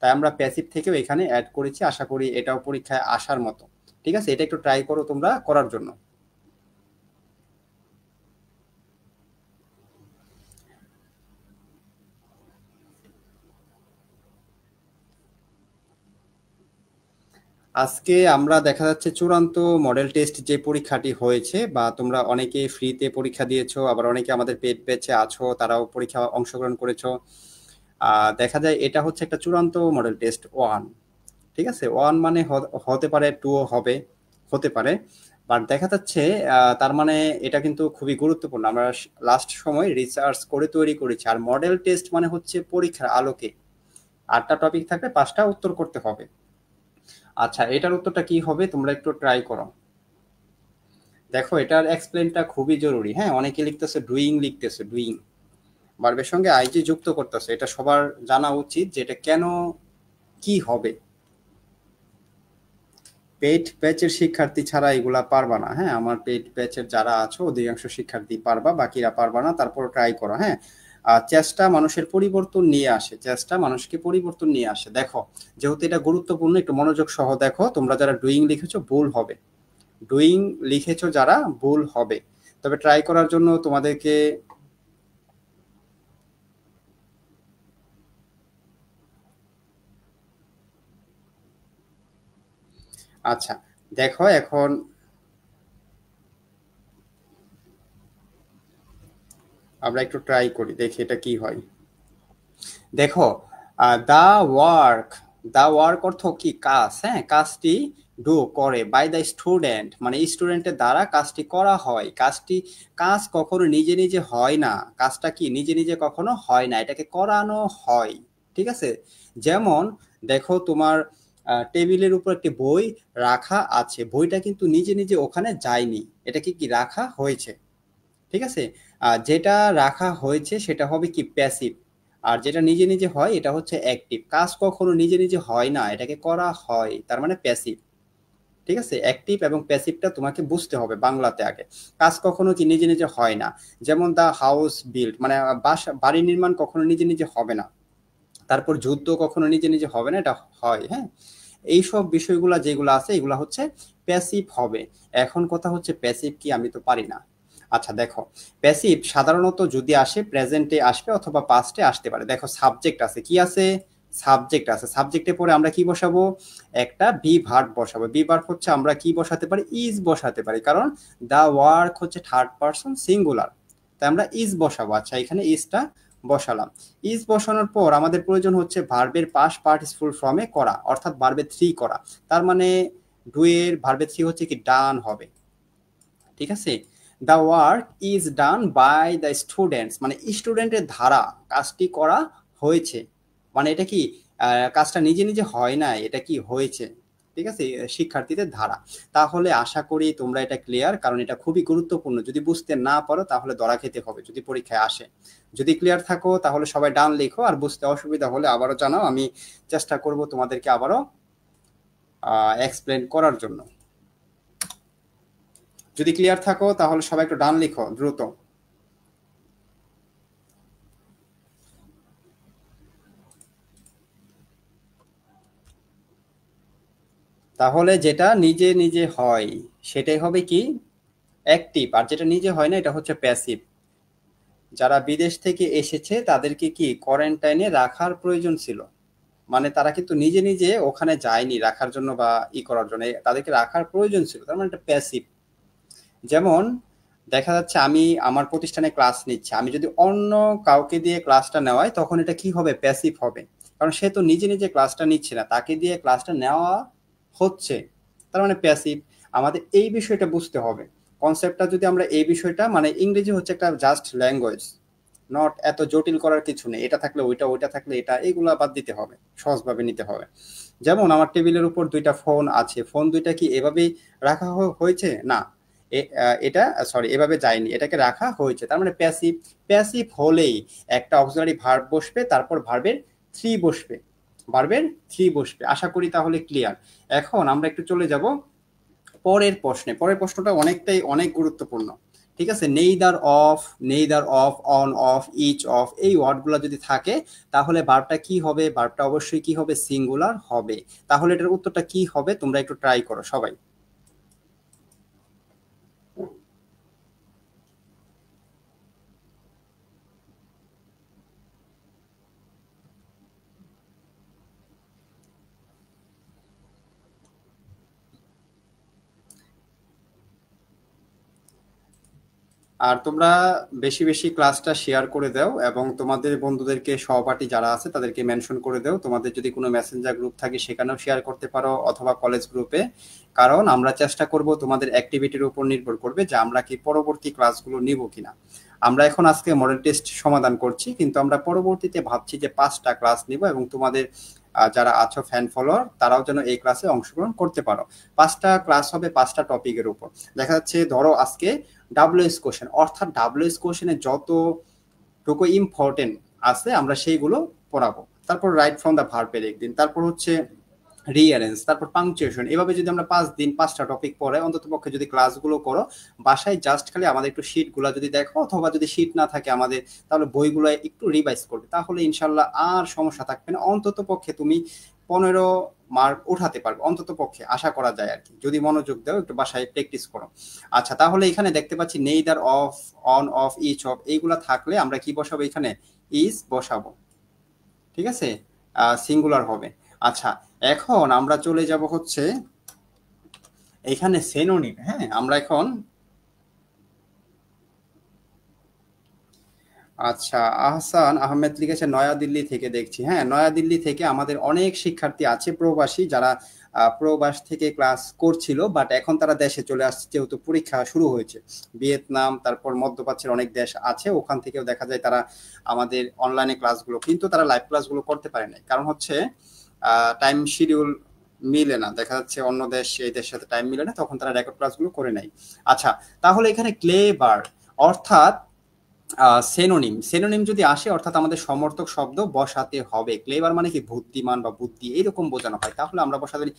A: তাই আমরা প্যাসিভ থেকেও এখানে অ্যাড করেছি। আশা করি এটাও পরীক্ষায় আসার মতো, ঠিক আছে। এটা একটু ট্রাই করো তোমরা করার জন্য। আজকে আমরা দেখা যাচ্ছে চূড়ান্ত মডেল টেস্ট যে পরীক্ষাটি হয়েছে, বা তোমরা অনেকে ফ্রিতে পরীক্ষা দিয়েছো, আবার অনেকে আমাদের পেড ব্যাচে আছো, তারাও পরীক্ষা অংশগ্রহণ করেছো। দেখা যায় এটা হচ্ছে একটা চূড়ান্ত মডেল টেস্ট ওয়ান, ঠিক আছে। ওয়ান মানে হতে পারে টুও হবে, হতে পারে, বাট দেখা যাচ্ছে তার মানে এটা কিন্তু খুবই গুরুত্বপূর্ণ। আমরা লাস্ট সময় রিসার্চ করে তৈরি করেছি। আর মডেল টেস্ট মানে হচ্ছে পরীক্ষার আলোকে 8টা টপিক থাকবে, 5টা উত্তর করতে হবে। আচ্ছা এটার উত্তরটা কি হবে তোমরা একটু ট্রাই করো। দেখো এটার এক্সপ্লেনটা খুবই জরুরি, হ্যাঁ। অনেকে লিখতেছে ডুইং, লিখতেছে ডুইং, ভার্বের সঙ্গে আইজি যুক্ত করতেছে। এটা সবার জানা উচিত যে এটা কেন, কি হবে। পেইড ব্যাচের শিক্ষার্থী ছাড়া এগুলা পারবা না, হ্যাঁ। আমার পেইড ব্যাচের যারা আছো অধিকাংশ শিক্ষার্থী পারবা, বাকিরা পারবা না। তারপর ট্রাই করো, হ্যাঁ। চেষ্টা মানুষের পরিবর্তন নিয়ে আসে, চেষ্টা মানুষকে পরিবর্তন নিয়ে আসে। দেখো যেহেতু এটা গুরুত্বপূর্ণ, একটু মনোযোগ সহ দেখো। তোমরা যারা ডুইং লিখেছো ভুল হবে, ডুইং লিখেছো যারা ভুল হবে। তবে ট্রাই করার জন্য তোমাদেরকে, আচ্ছা দেখো এখন আমরা একটু ট্রাই করি, দেখি এটা কি হয়। দেখো দা ওয়ার্ক, দা ওয়ার্ক অর্থ কি, কাজ, হ্যাঁ। কাজটি ডু করে, বাই দ্য স্টুডেন্ট মানে স্টুডেন্টের দ্বারা কাজটি করা হয়। কাজটি, কাজ কখনো নিজে নিজে হয় না, কাজটা কি নিজে নিজে কখনো হয় না, এটাকে করানো হয়, ঠিক আছে। যেমন দেখো তোমার টেবিলের উপর একটি বই রাখা আছে, বইটা কিন্তু নিজে নিজে ওখানে যায়নি, এটাকে কি রাখা হয়েছে, ঠিক আছে। যেটা রাখা হয়েছে সেটা হবে কি, প্যাসিভ। আর যেটা নিজে নিজে হয় এটা হচ্ছে অ্যাক্টিভ। কাজ কখনো নিজে নিজে হয় না, এটাকে করা হয়, তার মানে প্যাসিভ, ঠিক আছে। অ্যাক্টিভ এবং প্যাসিভটা তোমাকে বুঝতে হবে বাংলাতে আগে। কাজ কখনো কি নিজে নিজে হয় না, যেমন দা হাউস বিল্ড মানে বাড়ি নির্মাণ কখনো নিজে নিজে হবে না। তারপর যুদ্ধ কখনো নিজে নিজে হবে না, এটা হয়, হ্যাঁ। এইসব বিষয়গুলা যেগুলো আছে এগুলা হচ্ছে প্যাসিভ হবে। এখন কথা হচ্ছে প্যাসিভ কি, আমি তো পারি না। আচ্ছা দেখো, প্যাসিভ সাধারণত যদি আসে প্রেজেন্টে আসবে অথবা পাস্টে আসতে পারে। দেখো সাবজেক্ট আছে, কি আছে, সাবজেক্ট আছে। সাবজেক্টে পরে আমরা কি বসাবো, একটা বি ভার্ব বসাবো। বি ভার্ব হচ্ছে আমরা কি বসাতে পারি, ইজ বসাতে পারি, কারণ দা ওয়ার্ক হচ্ছে থার্ড পারসন সিঙ্গুলার, তাই আমরা ইজ বসাবো। আচ্ছা এখানে ইজটা বসালাম। ইজ বসানোর পর আমাদের প্রয়োজন হচ্ছে ভার্বের পাস্ট পার্টিসিপল ফর্মে করা, অর্থাৎ ভার্বে থ্রি করা। তার মানে ডু এর ভার্বে থ্রি হচ্ছে কি, ডান হবে, ঠিক আছে। The work is done by the students মানে স্টুডেন্টের দ্বারা কাজটি করা হয়েছে। মানে এটা কি, কাজটা নিজে নিজে হয় না, এটা কি হয়েছে, ঠিক আছে, শিক্ষার্থীদের ধারা। তাহলে আশা করি তোমরা এটা ক্লিয়ার, কারণ এটা খুবই গুরুত্বপূর্ণ। যদি বুঝতে না পারো তাহলে ধরা খেতে হবে যদি পরীক্ষায় আসে। যদি ক্লিয়ার থাকো তাহলে সবাই ডান লেখো, আর বুঝতে অসুবিধা হলে আবারও জানাও, আমি চেষ্টা করব তোমাদেরকে আবারও এক্সপ্লেন করার জন্য। যদি ক্লিয়ার থাকো তাহলে সবাই একটু ডান লিখো দ্রুত। তাহলে যেটা নিজে নিজে হয় সেটাই হবে কি, অ্যাক্টিভ। আর যেটা নিজে হয় না এটা হচ্ছে প্যাসিভ। যারা বিদেশ থেকে এসেছে তাদেরকে কি কোয়ারেন্টাইনে রাখার প্রয়োজন ছিল, মানে তারা কিন্তু নিজে নিজে ওখানে যায়নি রাখার জন্য বা করার জন্য, তাদেরকে রাখার প্রয়োজন ছিল, তার মানে একটা প্যাসিভ। যেমন দেখা যাচ্ছে আমি আমার প্রতিষ্ঠানে ক্লাস নিচ্ছি, আমি যদি অন্য কাউকে দিয়ে ক্লাসটা নেওয়াই তখন এটা কি হবে, প্যাসিভ হবে। কারণ সে তো নিজে নিজে ক্লাসটা নিচ্ছে না, তাকে দিয়ে ক্লাসটা নেওয়া হচ্ছে, তার মানে প্যাসিভ। আমাদের এই বিষয়টা বুঝতে হবে, কনসেপ্টটা যদি আমরা এই বিষয়টা, মানে ইংরেজি হচ্ছে একটা জাস্ট ল্যাঙ্গুয়েজ, নট এত জটিল করার কিছু নেই, এটা থাকলে ওইটা, ওইটা থাকলে এটা, এগুলা বাদ দিতে হবে, সহজভাবে নিতে হবে। যেমন আমার টেবিলের উপর দুইটা ফোন আছে, ফোন দুইটা কি এভাবেই রাখা হয়েছে না, এটা সরি এভাবে যায়নি, এটাকে রাখা হয়েছে, তার মানে প্যাসিভ। প্যাসিভ হলেই একটা অক্সিলারি ভার্ব বসবে, তারপর ভার্বের থ্রি বসবে, ভার্বের থ্রি বসবে। আশা করি তাহলে ক্লিয়ার। এখন আমরা একটু চলে যাব পরের প্রশ্নে। পরের প্রশ্নটা অনেকটাই অনেক গুরুত্বপূর্ণ। ঠিক আছে, neither of, neither of, one of, each of, এই ওয়ার্ডগুলো যদি থাকে তাহলে ভার্বটা কি হবে, ভার্বটা অবশ্যই কি হবে, সিঙ্গুলার হবে। তাহলে এটার উত্তরটা কি হবে তোমরা একটু ট্রাই করো সবাই। আর তোমরা বেশি বেশি ক্লাসটা শেয়ার করে দাও এবং তোমাদের বন্ধুদেরকে, সহপাঠী যারা আছে তাদেরকে মেনশন করে দাও। তোমাদের যদি কোনো মেসেঞ্জার গ্রুপ থাকে সেখানেও শেয়ার করতে পারো, অথবা কলেজ গ্রুপে। কারণ আমরা চেষ্টা করব, তোমাদের অ্যাক্টিভিটির উপর নির্ভর করবে যে আমরা কি পরবর্তী ক্লাসগুলো নিব কিনা। আমরা এখন আজকে মডেল টেস্ট সমাধান করছি, কিন্তু আমরা পরবর্তীতে ভাবছি যে 5টা ক্লাস নিব, এবং তোমাদের যারা আছো ফ্যান ফলোয়ার তারাও যেন এই ক্লাসে অংশগ্রহণ করতে পারো। 5টা ক্লাস হবে 5টা টপিকের উপর। দেখা যাচ্ছে ধরো আজকে ডাব্লিউএস কোশ্চেন, অর্থাৎ ডাব্লিউএস কোশ্চেনে যতটুকু ইম্পর্টেন্ট আছে আমরা সেইগুলো পড়াবো। তারপর রাইট ফ্রম দ্য ভার্বের একদিন, তারপর হচ্ছে রিঅ্যারেঞ্জ, তারপর পাংচুয়েশন। এভাবে যদি আমরা 5 দিন 5টা টপিক পড়ে অন্তত পক্ষে যদি ক্লাসগুলো করো, বাসায় জাস্ট খালি আমাদের একটু শিটগুলো যদি দেখো, অথবা যদি শিট না থাকে আমাদের, তাহলে বইগুলো একটু রিভাইজ করবে, তাহলে ইনশাল্লাহ আর সমস্যা থাকবে না। অন্তত পক্ষে তুমি 15 মার্ক উঠাতে পারবে, অন্তত পক্ষে আশা করা যায় আর কি, যদি মনোযোগ দাও, একটু বাসায় প্র্যাকটিস করো। আচ্ছা, তাহলে এখানে দেখতে পাচ্ছি neither of, one of, each of, এইগুলা থাকলে আমরা কি বসাবো, এখানে ইজ বসাবো। ঠিক আছে, সিঙ্গুলার হবে। আচ্ছা, এখন আমরা চলে যাব হচ্ছে এখানে সেনোনিম। হ্যাঁ, আমরা এখন, আচ্ছা, আহসান আহমেদ লিখেছে নয়াদিল্লি থেকে, দেখছি। হ্যাঁ, নয়াদিল্লি থেকে আমাদের অনেক শিক্ষার্থী আছে প্রবাসী, যারা প্রবাস থেকে ক্লাস করছিল, বাট এখন তারা দেশে চলে আসছে যেহেতু পরীক্ষা শুরু হয়েছে। ভিয়েতনাম, তারপর মধ্যপ্রাচ্যের অনেক দেশ আছে, ওখান থেকেও দেখা যায় তারা আমাদের অনলাইনে ক্লাসগুলো, কিন্তু তারা লাইভ ক্লাসগুলো করতে পারে না, কারণ হচ্ছে টাইম শিডিউল মিলে না, দেখা যাচ্ছে অন্য দেশ এই দেশের সাথে টাইম মিলে না, তখন তারা রেকর্ড ক্লাসগুলো করে নেয়। আচ্ছা, তাহলে এখানে ক্লেভার অর্থাৎ সেনোনিম, সেনোনিম যদি আসে অর্থাৎ আমাদের সমর্থক শব্দ বসাতে হবে। ক্লেভার মানে কি, বুদ্ধিমান বা বুদ্ধি এরকম বোঝানো হয়, তাহলে আমরা বসাতে পারি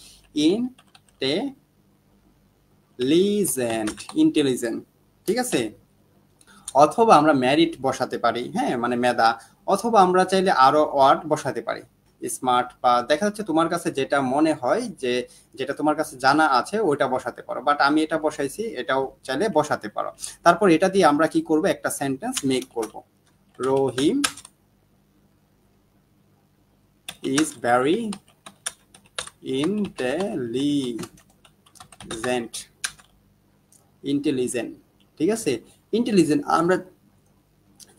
A: ইন্টেলিজেন্ট, ইন্টেলিজেন্ট। ঠিক আছে, অথবা আমরা ম্যারিট বসাতে পারি, হ্যাঁ মানে মেধা, অথবা আমরা চাইলে আরো ওয়ার্ড বসাতে পারি, স্মার্ট, বা দেখা যাচ্ছে তোমার কাছে যেটা মনে হয় যে যেটা তোমার কাছে জানা আছে ওইটা বসাতে পারো, বাট আমি এটা বসাইছি, এটাও চাইলে বসাতে পারো। তারপর এটা দিয়ে আমরা কি করব, একটা সেন্টেন্স মেক করব। রহিম ইজ ভেরি ইন্টেলিজেন্ট, ইন্টেলিজেন্ট। ঠিক আছে, ইন্টেলিজেন্ট আমরা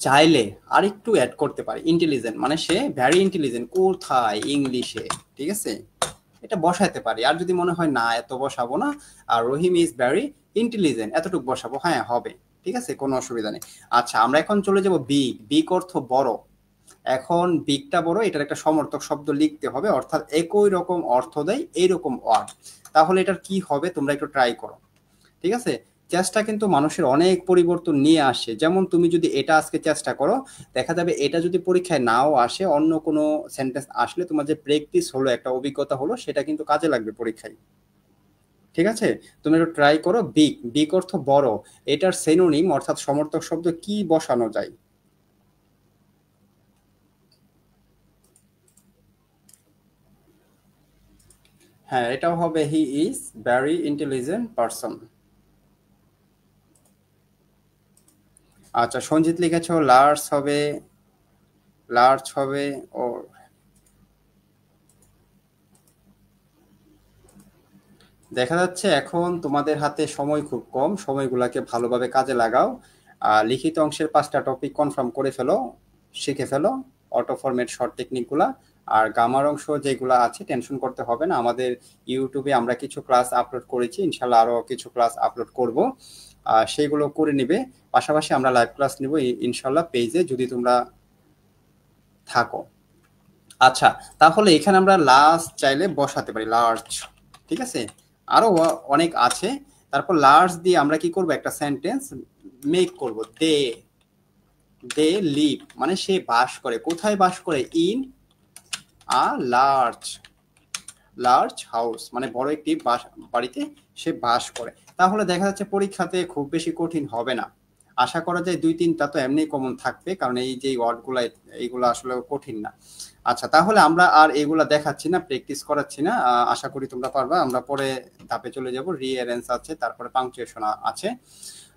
A: চাইলে আরেকটু অ্যাড করতে পারি, ইন্টেলিজেন্ট মানে সে ভ্যারি ইন্টেলিজেন্ট, কোথায়, ইংলিশে। ঠিক আছে, এটা বসাতে পারি। আর যদি মনে হয় না এত বসাবো না, আর রহিম ইজ ভ্যারি ইন্টেলিজেন্ট এতটুকু বসাবো, হ্যাঁ হবে। ঠিক আছে, কোনো অসুবিধা নেই। আচ্ছা, আমরা এখন চলে যাব বিগ। বিগ অর্থ বড়। এখন বিগটা বড়, এটার একটা সমর্থক শব্দ লিখতে হবে, অর্থাৎ একই রকম অর্থ দেয় এইরকম ওয়ার্ড। তাহলে এটার কি হবে তোমরা একটু ট্রাই করো। ঠিক আছে, চেষ্টা কিন্তু মানুষের অনেক পরিবর্তন নিয়ে আসে। যেমন তুমি যদি এটা আজকে চেষ্টা করো, দেখা যাবে এটা যদি পরীক্ষায় নাও আসে, অন্য কোনো সেন্টেন্স আসলে তোমার যে প্র্যাকটিস হলো, একটা অভিজ্ঞতা হলো, সেটা কিন্তু কাজে লাগবে পরীক্ষায়। ঠিক আছে, তুমি একটু ট্রাই করো। বিগ, বিগ অর্থ বড়, এটার সেনোনিম অর্থাৎ সমর্থক শব্দ কি বসানো যায়। হ্যাঁ, এটাও হবে he is very intelligent person. আচ্ছা, সঞ্জিত লিখেছো লার্জ হবে, লার্জ হবে ও দেখা যাচ্ছে এখন তোমাদের হাতে সময় খুব কম, সময়গুলোকে ভালোভাবে কাজে লাগাও। লিখিত অংশের 5টা টপিক কনফার্ম করে ফেলো, শিখে ফেলো অটো ফরম্যাট শর্ট টেকনিকগুলা। আর গামার অংশ যেগুলো আছে টেনশন করতে হবে না, আমাদের ইউটিউবে আমরা কিছু ক্লাস আপলোড করেছি, ইনশাল্লাহ আরো কিছু ক্লাস আপলোড করব, সেইগুলো করে নিবে। পাশাপাশি আমরা লাইভ ক্লাস নিব ইনশাল্লাহ পেজে, যদি তোমরা থাকো। আচ্ছা, তাহলে এখানে আমরা লার্জ চাইলে বসাতে পারি, লার্জ, ঠিক আছে, আরো অনেক আছে। তারপর লার্জ দিয়ে আমরা কি করব, একটা সেন্টেন্স মেক করব, দে দে লিভ, মানে সে বাস করে, কোথায় বাস করে, in a large large house, মানে বড় একটি বাড়িতে সে বাস করে। তাহলে দেখা যাচ্ছে পরীক্ষাতে খুব বেশি কঠিন হবে না, আশা করা যায় 2-3টা তো এমনি কমন থাকবে, কারণ এই যে ওয়ার্ডগুলো এইগুলো আসলে কঠিন না। আচ্ছা, তাহলে আমরা আর এগুলা দেখাচ্ছি না, প্র্যাকটিস করাচ্ছি না, আশা করি তোমরা পারবা। আমরা পরে ধাপে চলে যাব, রিঅ্যারেঞ্জ আছে, তারপরে পাংচুয়েশন আছে,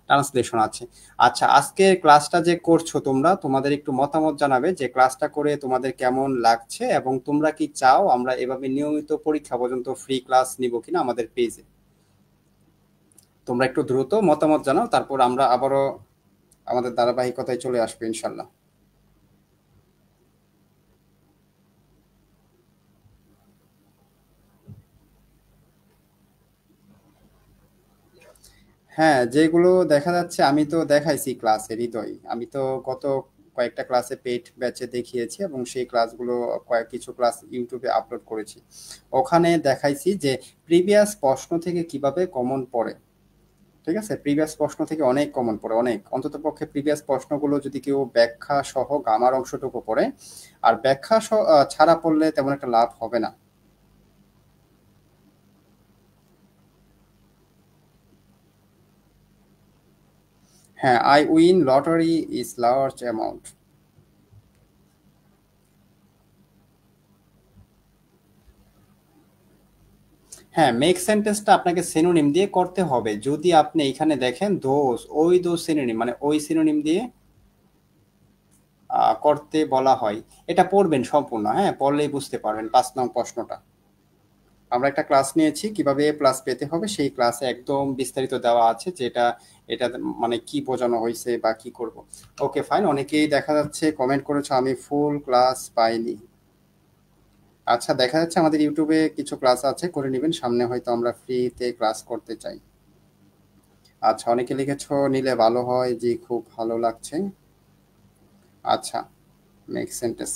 A: ট্রান্সলেশন আছে। আচ্ছা, আজকের ক্লাসটা যে করছো তোমরা, তোমাদের একটু মতামত জানাবে যে ক্লাসটা করে তোমাদের কেমন লাগছে, এবং তোমরা কি চাও আমরা এভাবে নিয়মিত পরীক্ষা পর্যন্ত ফ্রি ক্লাস নিব কিনা আমাদের পেজে। তোমরা একটু দ্রুত মতামত জানাও, তারপর আমরা আবারও আমাদের ধারাবাহিকতায় চলে আসবো ইনশাল্লাহ। হ্যাঁ, যেগুলো দেখা যাচ্ছে আমি তো দেখাইছি ক্লাসে, হৃদয়, আমি তো গত কয়েকটা ক্লাসে পেইড ব্যাচে দেখিয়েছি, এবং সেই ক্লাসগুলো কিছু ক্লাস ইউটিউবে আপলোড করেছি। ওখানে দেখাইছি যে প্রিভিয়াস প্রশ্ন থেকে কিভাবে কমন পড়ে। ঠিক আছে, প্রিভিয়াস প্রশ্ন থেকে অনেক কমন পড়ে, অনেক, অন্তত পক্ষে প্রিভিয়াস প্রশ্নগুলো যদি কেউ ব্যাখ্যা সহ গামার অংশটুকু পড়ে, আর ব্যাখ্যা ছাড়া পড়লে তেমন একটা লাভ হবে না। হ্যাঁ, I win lottery is large amount. হ্যাঁ, মেক সেন্টেন্সটা আপনাকে সিনোনিম দিয়ে করতে হবে। যদি আপনি এখানে দেখেন দোজ, ওই দোজ সিনোনিম, মানে ওই সিনোনিম দিয়ে করতে বলা হয়। এটা পড়বেন সম্পূর্ণ, হ্যাঁ, পড়লেই বুঝতে পারবেন 5 নং প্রশ্নটা। আমরা একটা ক্লাস নিয়েছি কিভাবে এ প্লাস পেতে হবে, সেই ক্লাসে একদম বিস্তারিত দেওয়া আছে যে এটা মানে কি বোঝানো হয়েছে বা কি করব। ওকে ফাইন, অনেকেই দেখা যাচ্ছে কমেন্ট করেছো আমি ফুল ক্লাস পাইনি। আচ্ছা, দেখা যাচ্ছে আমাদের ইউটিউবে কিছু ক্লাস আছে, করে নেবেন, সামনে হয়তো আমরা ফ্রিতে ক্লাস করতে চাই। আচ্ছা, অনেকে লিখেছো নিলে ভালো হয়, জি খুব ভালো লাগছে। আচ্ছা, মেক সেন্টেন্স।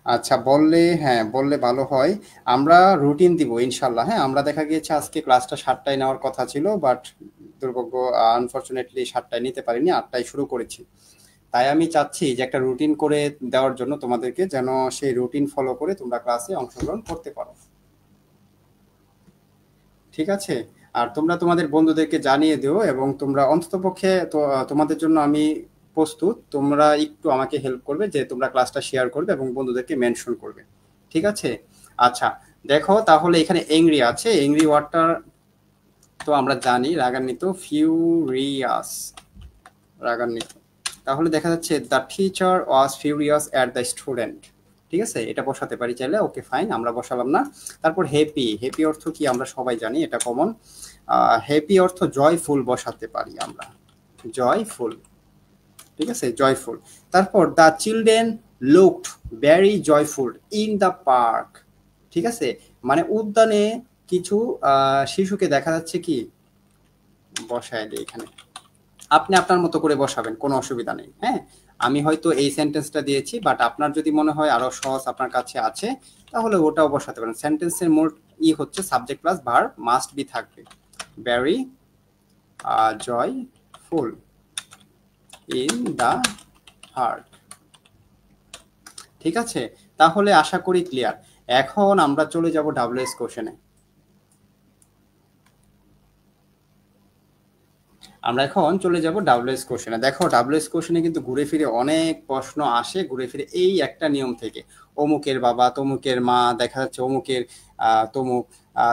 A: আচ্ছা, বললে, হ্যাঁ বললে ভালো হয়। আমরা রুটিন দিব ইনশাল্লাহ। হ্যাঁ, আমরা দেখা গিয়েছে আজকে ক্লাসটা 7টায় নেওয়ার কথা ছিল, বাট দুর্ভাগ্য, আনফরচুনেটলি 7টায় নিতে পারিনি, 8টায় শুরু করেছি। তাই আমি চাচ্ছি যে একটা রুটিন করে দেওয়ার জন্য তোমাদেরকে, যেন সেই রুটিন ফলো করে তোমরা ক্লাসে অংশগ্রহণ করতে পারো। ঠিক আছে, আর তোমরা তোমাদের বন্ধুদেরকে জানিয়ে দিও, এবং তোমরা অন্ততপক্ষে তো তোমাদের জন্য আমি প্রস্তুত, তোমরা একটু আমাকে হেল্প করবে যে তোমরা ক্লাসটা শেয়ার করবে এবং বন্ধুদেরকে মেনশন করবে। ঠিক আছে। আচ্ছা, দেখো তাহলে এখানে এংরি আছে, এংরি ওয়ার্ডটা তো আমরা জানি, রাগান্বিত, ফিউরিয়াস, রাগান্বিত। তাহলে দেখা যাচ্ছে the teacher was furious at the student. ঠিক আছে, এটা বসাতে পারি চাইলে, ওকে ফাইন, আমরা বসালাম না। তারপর হ্যাপি, হ্যাপি অর্থ কি আমরা সবাই জানি, এটা কমন। হ্যাপি অর্থ জয়ফুল বসাতে পারি আমরা, জয়ফুল। ঠিক আছে, জয়ফুল। তারপর the children looked very joyful in the park. ঠিক আছে, মানে উদ্যানে কিছু শিশুকে দেখা যাচ্ছে কি, বসায় দিই এখানে, আপনি আপনার মতো করে বসাবেন, কোনো অসুবিধা নেই। হ্যাঁ, আমি হয়তো এই সেন্টেন্সটা দিয়েছি, বাট আপনার যদি মনে হয় আরো সহজ আপনার কাছে আছে, তাহলে ওটাও বসাতে পারেন। সেন্টেন্সের মোট হচ্ছে subject plus verb must be থাকবে। Very joyful in the heart. ঠিক আছে, তাহলে আশা করি ক্লিয়ার। এখন আমরা চলে যাব ডাব্লিউএস কোশ্চেনে। আমরা এখন চলে যাব ডাব্লিউএস কোশ্চেনে। দেখো, ডাব্লিউএস কোশ্চেনে কিন্তু ঘুরে ফিরে অনেক প্রশ্ন আসে, ঘুরে ফিরে এই একটা নিয়ম থেকে, অমুকের বাবা, তমুকের মা, দেখা যাচ্ছে অমুকের তমুক,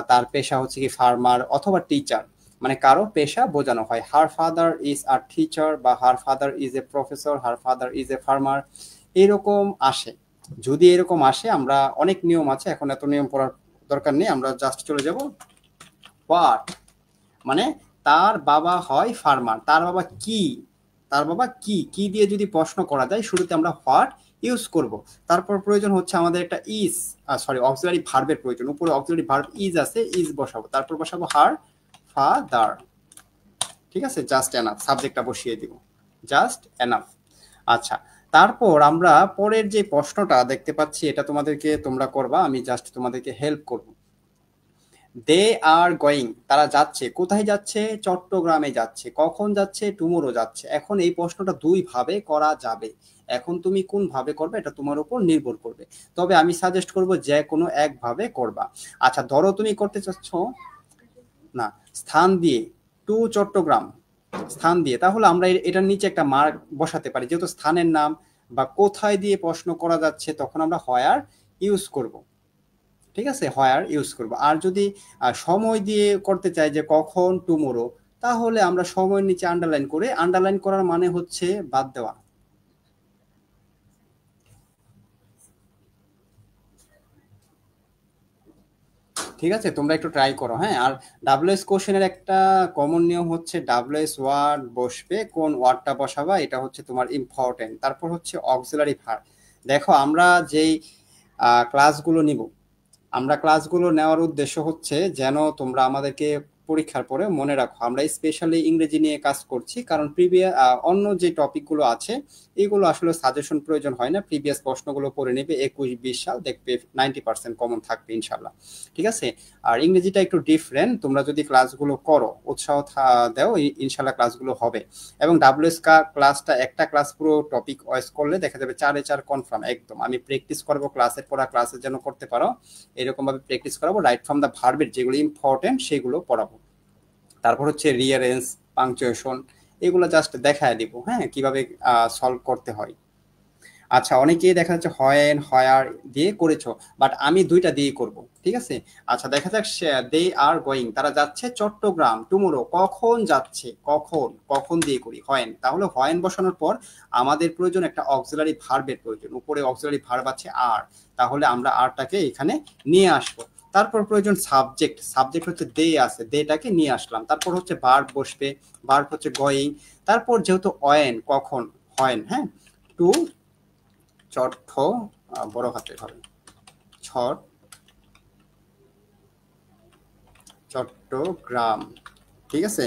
A: তার পেশা হচ্ছে কি ফার্মার অথবা টিচার, মানে কারো পেশা বোঝানো হয়, her father is a teacher, বা her father is a professor, her father is a farmer, এরকম আসে। যদি এরকম আসে, আমরা অনেক নিয়ম আছে, এখন এত নিয়ম পড়ার দরকার নেই, আমরা জাস্ট চলে যাব হোয়াট, মানে তার বাবা হয় ফার্মার, তার বাবা কি, তার বাবা কি, কি দিয়ে যদি প্রশ্ন করা যায় শুরুতে আমরা হোয়াট ইউজ করব। তারপর প্রয়োজন হচ্ছে আমাদের একটা ইজ, সরি অক্সিলারি ভার্বের প্রয়োজন, উপরে অক্সিলারি ভার্ব ইজ আছে, ইজ বসাবো, তারপর বসাবো হার ফাদার। ঠিক আছে, জাস্ট এনাফ, সাবজেক্টটা বসিয়ে দিব, জাস্ট এনাফ। আচ্ছা, তারপর আমরা পরের যে প্রশ্নটা দেখতে পাচ্ছি এটা তোমাদেরকে তোমরা করবা, আমি জাস্ট তোমাদেরকে হেল্প করব। দে আর গোয়িং, তারা যাচ্ছে, কোথায় যাচ্ছে, চট্টগ্রামে যাচ্ছে, কখন যাচ্ছে, টুমোরো যাচ্ছে। এখন এই প্রশ্নটা দুই ভাবে করা যাবে, এখন তুমি কোন ভাবে করবে এটা তোমার উপর নির্ভর করবে, তবে আমি সাজেস্ট করব যে কোনো এক ভাবে করবা। আচ্ছা ধরো তুমি করতে চাচ্ছ না স্থান দিয়ে, টু চট্টগ্রাম স্থান দিয়ে, তাহলে আমরা এটার নিচে একটা মার্ক বসাতে পারি, যেহেতু স্থানের নাম বা কোথায় দিয়ে প্রশ্ন করা যাচ্ছে তখন আমরা হোয়ার ইউজ করব। ঠিক আছে, হোয়ার ইউজ করব। আর যদি সময় দিয়ে করতে চাই যে কখন, টুমোরো, তাহলে আমরা সময়ের নিচে আন্ডারলাইন করে, আন্ডারলাইন করার মানে হচ্ছে বাদ দেওয়া। ঠিক আছে, তোমরা একটু ট্রাই করো। হ্যাঁ, আর ডাব্লিউএস কোশ্চেনের একটা কমন নিয়ম হচ্ছে ডাব্লিউএস ওয়ার্ড বসবে, কোন ওয়ার্ডটা বসাবা এটা হচ্ছে তোমার ইম্পর্টেন্ট। তারপর হচ্ছে অক্সিলারি ভার্ব। দেখো আমরা যেই ক্লাসগুলো নিব, আমরা ক্লাসগুলো নেওয়ার উদ্দেশ্য হচ্ছে যেন তোমরা আমাদেরকে পরীক্ষার পরে মনে রাখো। আমরা স্পেশালি ইংরেজি নিয়ে কাজ করছি, কারণ প্রিভিয়াস অন্য যে টপিকগুলো আছে এগুলো আসলে সাজেশন প্রয়োজন হয় না, প্রিভিয়াস প্রশ্নগুলো পড়ে নেবে 21-20 সাল, দেখবে 90% কমন থাকবে ইনশাল্লাহ। ঠিক আছে, আর ইংরেজিটা একটু ডিফারেন্ট, তোমরা যদি ক্লাসগুলো করো, উৎসাহ দাও, ইনশাল্লাহ ক্লাসগুলো হবে। এবং ডাব্লিউএস ক্লাসটা একটা ক্লাস পুরো টপিক ওয়াইজ করলে দেখা যাবে 4-4 কনফার্ম একদম। আমি প্র্যাকটিস করবো ক্লাসের পড়া, ক্লাসে যেন করতে পারো এরকম ভাবে প্র্যাকটিস করাবো, রাইট ফ্রম দা ভার্বের যেগুলো ইম্পর্টেন্ট সেগুলো পড়াবো। তারপর হচ্ছে রিয়ারেন্স, পাংচুয়েশন, এগুলো জাস্ট দেখায় দিব, হ্যাঁ কিভাবে সলভ করতে হয়। আচ্ছা, অনেকেই দেখা যাচ্ছে হয়েন হয়ার দিয়ে করেছো, বাট আমি দুইটা দিয়ে করব। ঠিক আছে, আচ্ছা দেখা যাক দে আর গোয়িং, তারা যাচ্ছে চট্টগ্রাম, টুমোরো, কখন যাচ্ছে, কখন, কখন দিয়ে করি হয়েন, তাহলে হয়েন বসানোর পর আমাদের প্রয়োজন একটা অক্সিলারি ভার্বের প্রয়োজন, উপরে অক্সিলারি ভার্ব আছে আর, তাহলে আমরা আরটাকে এখানে নিয়ে আসবো। তারপর প্রয়োজন সাবজেক্ট, সাবজেক্ট হচ্ছে দে আছে, দেটাকে নিয়ে আসলাম। তারপর হচ্ছে ভার্ব বসবে, ভার্ব হচ্ছে গোয়িং। তারপর যেহেতু অয়েন কখন, হয়েন, হ্যাঁ, টু চট্ট, বড় হাতের হবে, ছট চট্টগ্রাম। ঠিক আছে,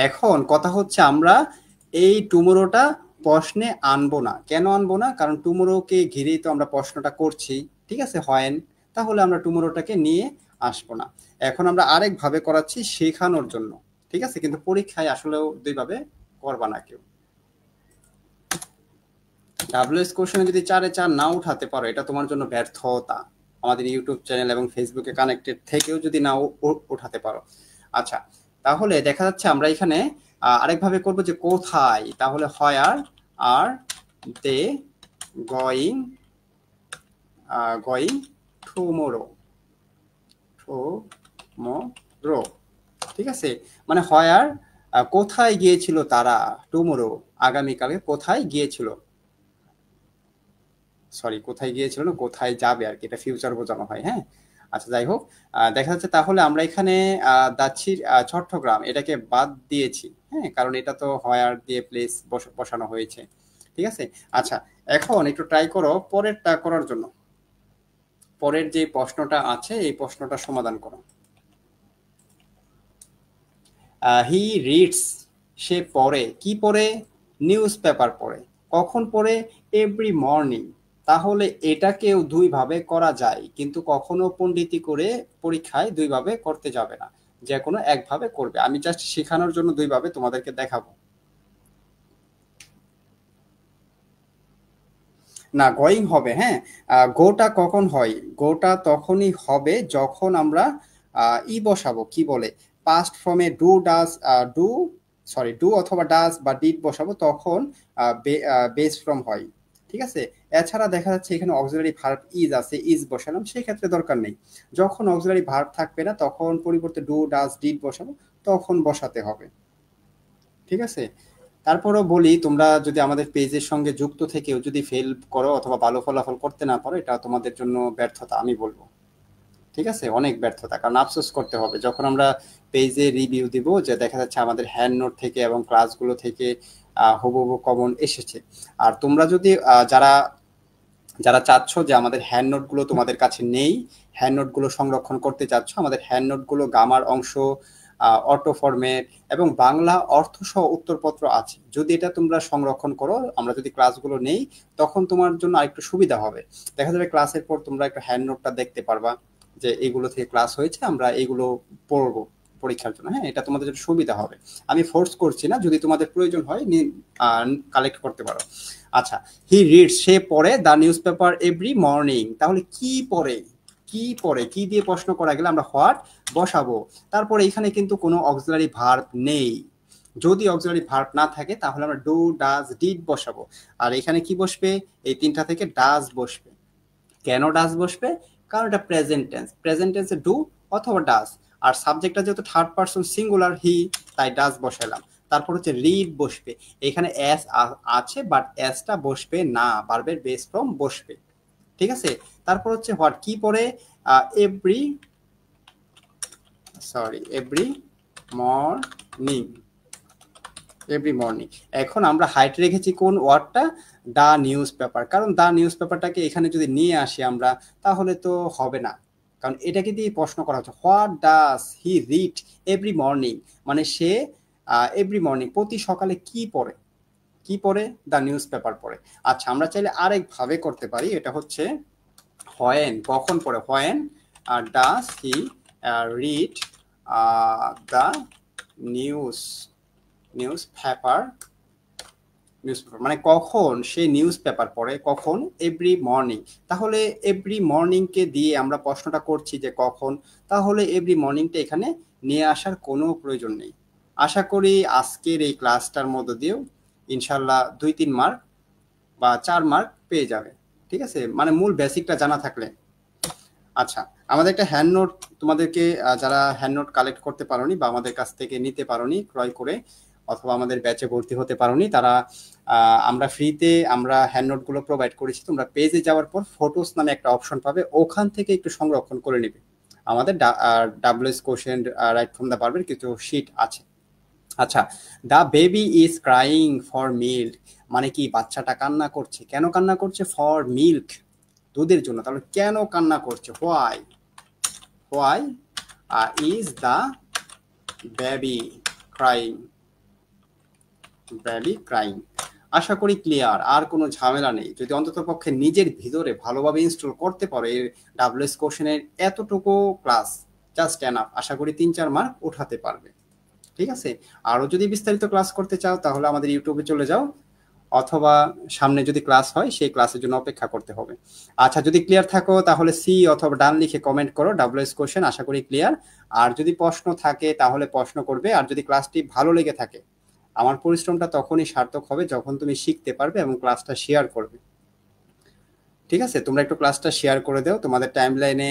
A: এখন কথা হচ্ছে আমরা এই টুমোরোটা প্রশ্নে আনবো না। কেন আনবো না? কারণ টুমোরোকে ঘিরেই তো আমরা প্রশ্নটা করছি। ঠিক আছে, হয়েন, তাহলে আমরা টুমোরোটাকে নিয়ে আসবো না। এখন আমরা আরেক ভাবে করাচ্ছি শেখানোর জন্য। ঠিক আছে, কিন্তু পরীক্ষায় আসলেও দুইভাবে করবা না কেউ। ডাব্লিউএস কোশ্চেনে যদি 4-4 না উঠাতে পারো এটা তোমার জন্য ব্যর্থতা। আমাদের ইউটিউব চ্যানেল এবং ফেসবুকে কানেক্টেড থেকেও যদি না উঠাতে পারো। আচ্ছা, তাহলে দেখা যাচ্ছে আমরা এখানে আরেকভাবে করবো যে কোথায়, তাহলে where are they going, going tomorrow, tomorrow. ঠিক আছে, মানে হোয়ার কোথায় গিয়েছিল তারা, টুমোরো আগামীকালে কোথায় গিয়েছিল, সরি কোথায় গিয়েছিল না, কোথায় যাবে আর কি, এটা ফিউচার বোঝানো হয়। হ্যাঁ, আচ্ছা যাই হোক, দেখা যাচ্ছে তাহলে আমরা এখানে যাচ্ছি চট্টগ্রাম, এটাকে বাদ দিয়েছি, হ্যাঁ কারণ এটা তো হয়ার দিয়ে প্লেস বসানো হয়েছে। ঠিক আছে, আচ্ছা এখন একটু ট্রাই করো পরেরটা করার জন্য, পরের যে প্রশ্নটা আছে এই প্রশ্নটা সমাধান করো। হি রিডস, সে পড়ে, কি পড়ে, নিউজ পেপার পড়ে, কখন পড়ে, এভরি মর্নিং। তাহলে এটাকেও দুই ভাবে করা যায়, কিন্তু কখনো পণ্ডিতি করে পরীক্ষায় দুই ভাবে করতে যাবে না, যে কোনো একভাবে করবে। আমি জাস্ট শেখানোর জন্য দুই ভাবে তোমাদেরকে দেখাবো। না, গোয়িং হবে, হ্যাঁ। গোটা কখন হয়, গোটা তখনই হবে যখন আমরা ই বসাবো, কি বলে, পাস্ট ফর্মে do does, do, sorry do অথবা ডাস বা ডিড বসাবো, তখন বেস ফর্ম হয়। ঠিক আছে, এছাড়া দেখা যাচ্ছে এখানে অক্সিলারি ভার্ব ইজ আছে, ইজ বসালাম, সেই ক্ষেত্রে দরকার নেই। যখন অক্সিলারি ভার্ব থাকবে না তখন পরিবর্তে ডু ডাস ডিড বসাবো, তখন বসাতে হবে। ঠিক আছে, তারপরও বলি, তোমরা যদি আমাদের পেজের সঙ্গে যুক্ত থেকেও যদি ফেল করো অথবা ভালো ফলাফল করতে না পারো, এটা তোমাদের জন্য ব্যর্থতা আমি বলবো। ঠিক আছে, অনেক ব্যর্থতা, কারণ আফসোস করতে হবে যখন আমরা পেজে রিভিউ দিব যে দেখা যাচ্ছে আমাদের হ্যান্ড নোট থেকে এবং ক্লাসগুলো থেকে হুবহু কমন এসেছে। আর তোমরা যদি যারা যারা চাচ্ছ যে আমাদের হ্যান্ড নোটগুলো তোমাদের কাছে নেই, হ্যান্ড নোটগুলো সংরক্ষণ করতে চাচ্ছ, আমাদের হ্যান্ড নোটগুলো গামার অংশ, অটো ফরম্যাট এবং বাংলা অর্থ সহ উত্তরপত্র আছে। যদি এটা তোমরা সংরক্ষণ করো, আমরা যদি ক্লাসগুলো নেই, তখন তোমার জন্য আরেকটু সুবিধা হবে। দেখা যাবে ক্লাসের পর তোমরা একটা হ্যান্ড নোটটা দেখতে পারবা যে এগুলো থেকে ক্লাস হয়েছে, আমরা এগুলো পড়বো পরীক্ষার জন্য। হ্যাঁ, এটা তোমাদের জন্য সুবিধা হবে। আমি ফোর্স করছি না, যদি তোমাদের প্রয়োজন হয় কালেক্ট করতে পারো। আচ্ছা, হি রিডস, সে পড়ে the news paper every morning. তাহলে কি পড়ে, কি পড়ে, কি দিয়ে প্রশ্ন করা গেলে আমরা হোয়াট বসাবো। তারপরে এখানে কিন্তু কোনো অক্সিলারি ভার্ব নেই। যদি অক্সিলারি ভার্ব না থাকে তাহলে আমরা ডু, ডাজ, ডিড বসাবো। আর এখানে কি বসবে, এই তিনটা থেকে ডাজ বসবে। কেন ডাজ বসবে, কারণ এটা প্রেজেন্ট টেন্স, প্রেজেন্ট টেন্সে ডু অথবা ডাজ। আর সাবজেক্টটা যেহেতু থার্ড পারসন সিঙ্গুলার হি, তাই ডাজ বসাইলাম। তারপর হচ্ছে রিড বসবে, এখানে এস আছে বাট এসটা বসবে না, ভার্বের বেস ফর্ম বসবে। ঠিক আছে, তারপর হচ্ছে হোয়াট, কি পরে, every every morning, every morning. এখন আমরা হাইট রেখেছি কোন ওয়ার্ডটা, দা নিউজ পেপার, কারণ দা নিউজ পেপারটাকে এখানে যদি নিয়ে আসি আমরা তাহলে তো হবে না, কারণ এটাকে দিয়ে প্রশ্ন করা হচ্ছে what does he read every morning, মানে সে এভরি মর্নিং প্রতি সকালে কি পড়ে, কি পড়ে, দা নিউজ পেপার পড়ে। আচ্ছা, আমরা চাইলে আরেক ভাবে করতে পারি, এটা হচ্ছে হোয়েন, কখন পড়ে, when does he read the news news paper, মানে কখন সে নিউজ পেপার পড়ে, কখন, এভরি মর্নিং। তাহলে এভরি মর্নিংকে দিয়ে আমরা প্রশ্নটা করছি যে কখন, তাহলে এভরি মর্নিংটা এখানে নিয়ে আসার কোনো প্রয়োজন নেই। আশা করি আজকের এই ক্লাসটার মধ্য দিয়েও ইনশাল্লাহ 2-3 মার্ক বা 4 মার্ক পেয়ে যাবে। ঠিক আছে, মানে মূল বেসিকটা জানা থাকলে। আচ্ছা, আমাদের একটা হ্যান্ড নোট তোমাদেরকে, যারা হ্যান্ড নোট কালেক্ট করতে পারোনি বা আমাদের কাছ থেকে নিতে পারোনি ক্রয় করে, অথবা আমাদের ব্যাচে ভর্তি হতে পারোনি, তারা আমরা ফ্রিতে আমরা হ্যান্ড নোটগুলো প্রোভাইড করেছি। তোমরা পেজে যাওয়ার পর ফটোস নামে একটা অপশন পাবে, ওখান থেকে একটু সংরক্ষণ করে নেবে। আমাদের WS question right from the ভার্বের কিছু শিট আছে। আচ্ছা, the baby is crying for milk, মানে কি বাচ্চাটা কান্না করছে, কেন কান্না করছে, ফর মিল্ক, দুধের জন্য। তাহলে কেন কান্না করছে, why, why is the baby crying, baby crying. আশা করি ক্লিয়ার, আর কোনো ঝামেলা নেই। যদি অন্তত পক্ষে নিজের ভিতরে ভালোভাবে ইনস্টল করতে পারো এর ডাব্লিউএস কোশ্চেনের এতটুকু ক্লাস, জাস্ট এনাফ, আশা করি 3-4 মার্ক উঠাতে পারবে। ঠিক আছে, আরো যদি বিস্তারিত ক্লাস করতে চাও তাহলে আমাদের ইউটিউবে চলে যাও, অথবা সামনে যদি ক্লাস হয় সেই ক্লাসের জন্য অপেক্ষা করতে হবে। আচ্ছা, যদি ক্লিয়ার থাকো তাহলে সি অথবা ডান লিখে কমেন্ট করো ডাব্লিউএস কোশ্চেন, আশা করি ক্লিয়ার। আর যদি প্রশ্ন থাকে তাহলে প্রশ্ন করবে। আর যদি ক্লাসটি ভালো লেগে থাকে, আমার পরিশ্রমটা তখনই সার্থক হবে যখন তুমি শিখতে পারবে এবং ক্লাসটা শেয়ার করবে। ঠিক আছে, তোমরা একটু ক্লাসটা শেয়ার করে দাও তোমাদের টাইমলাইনে,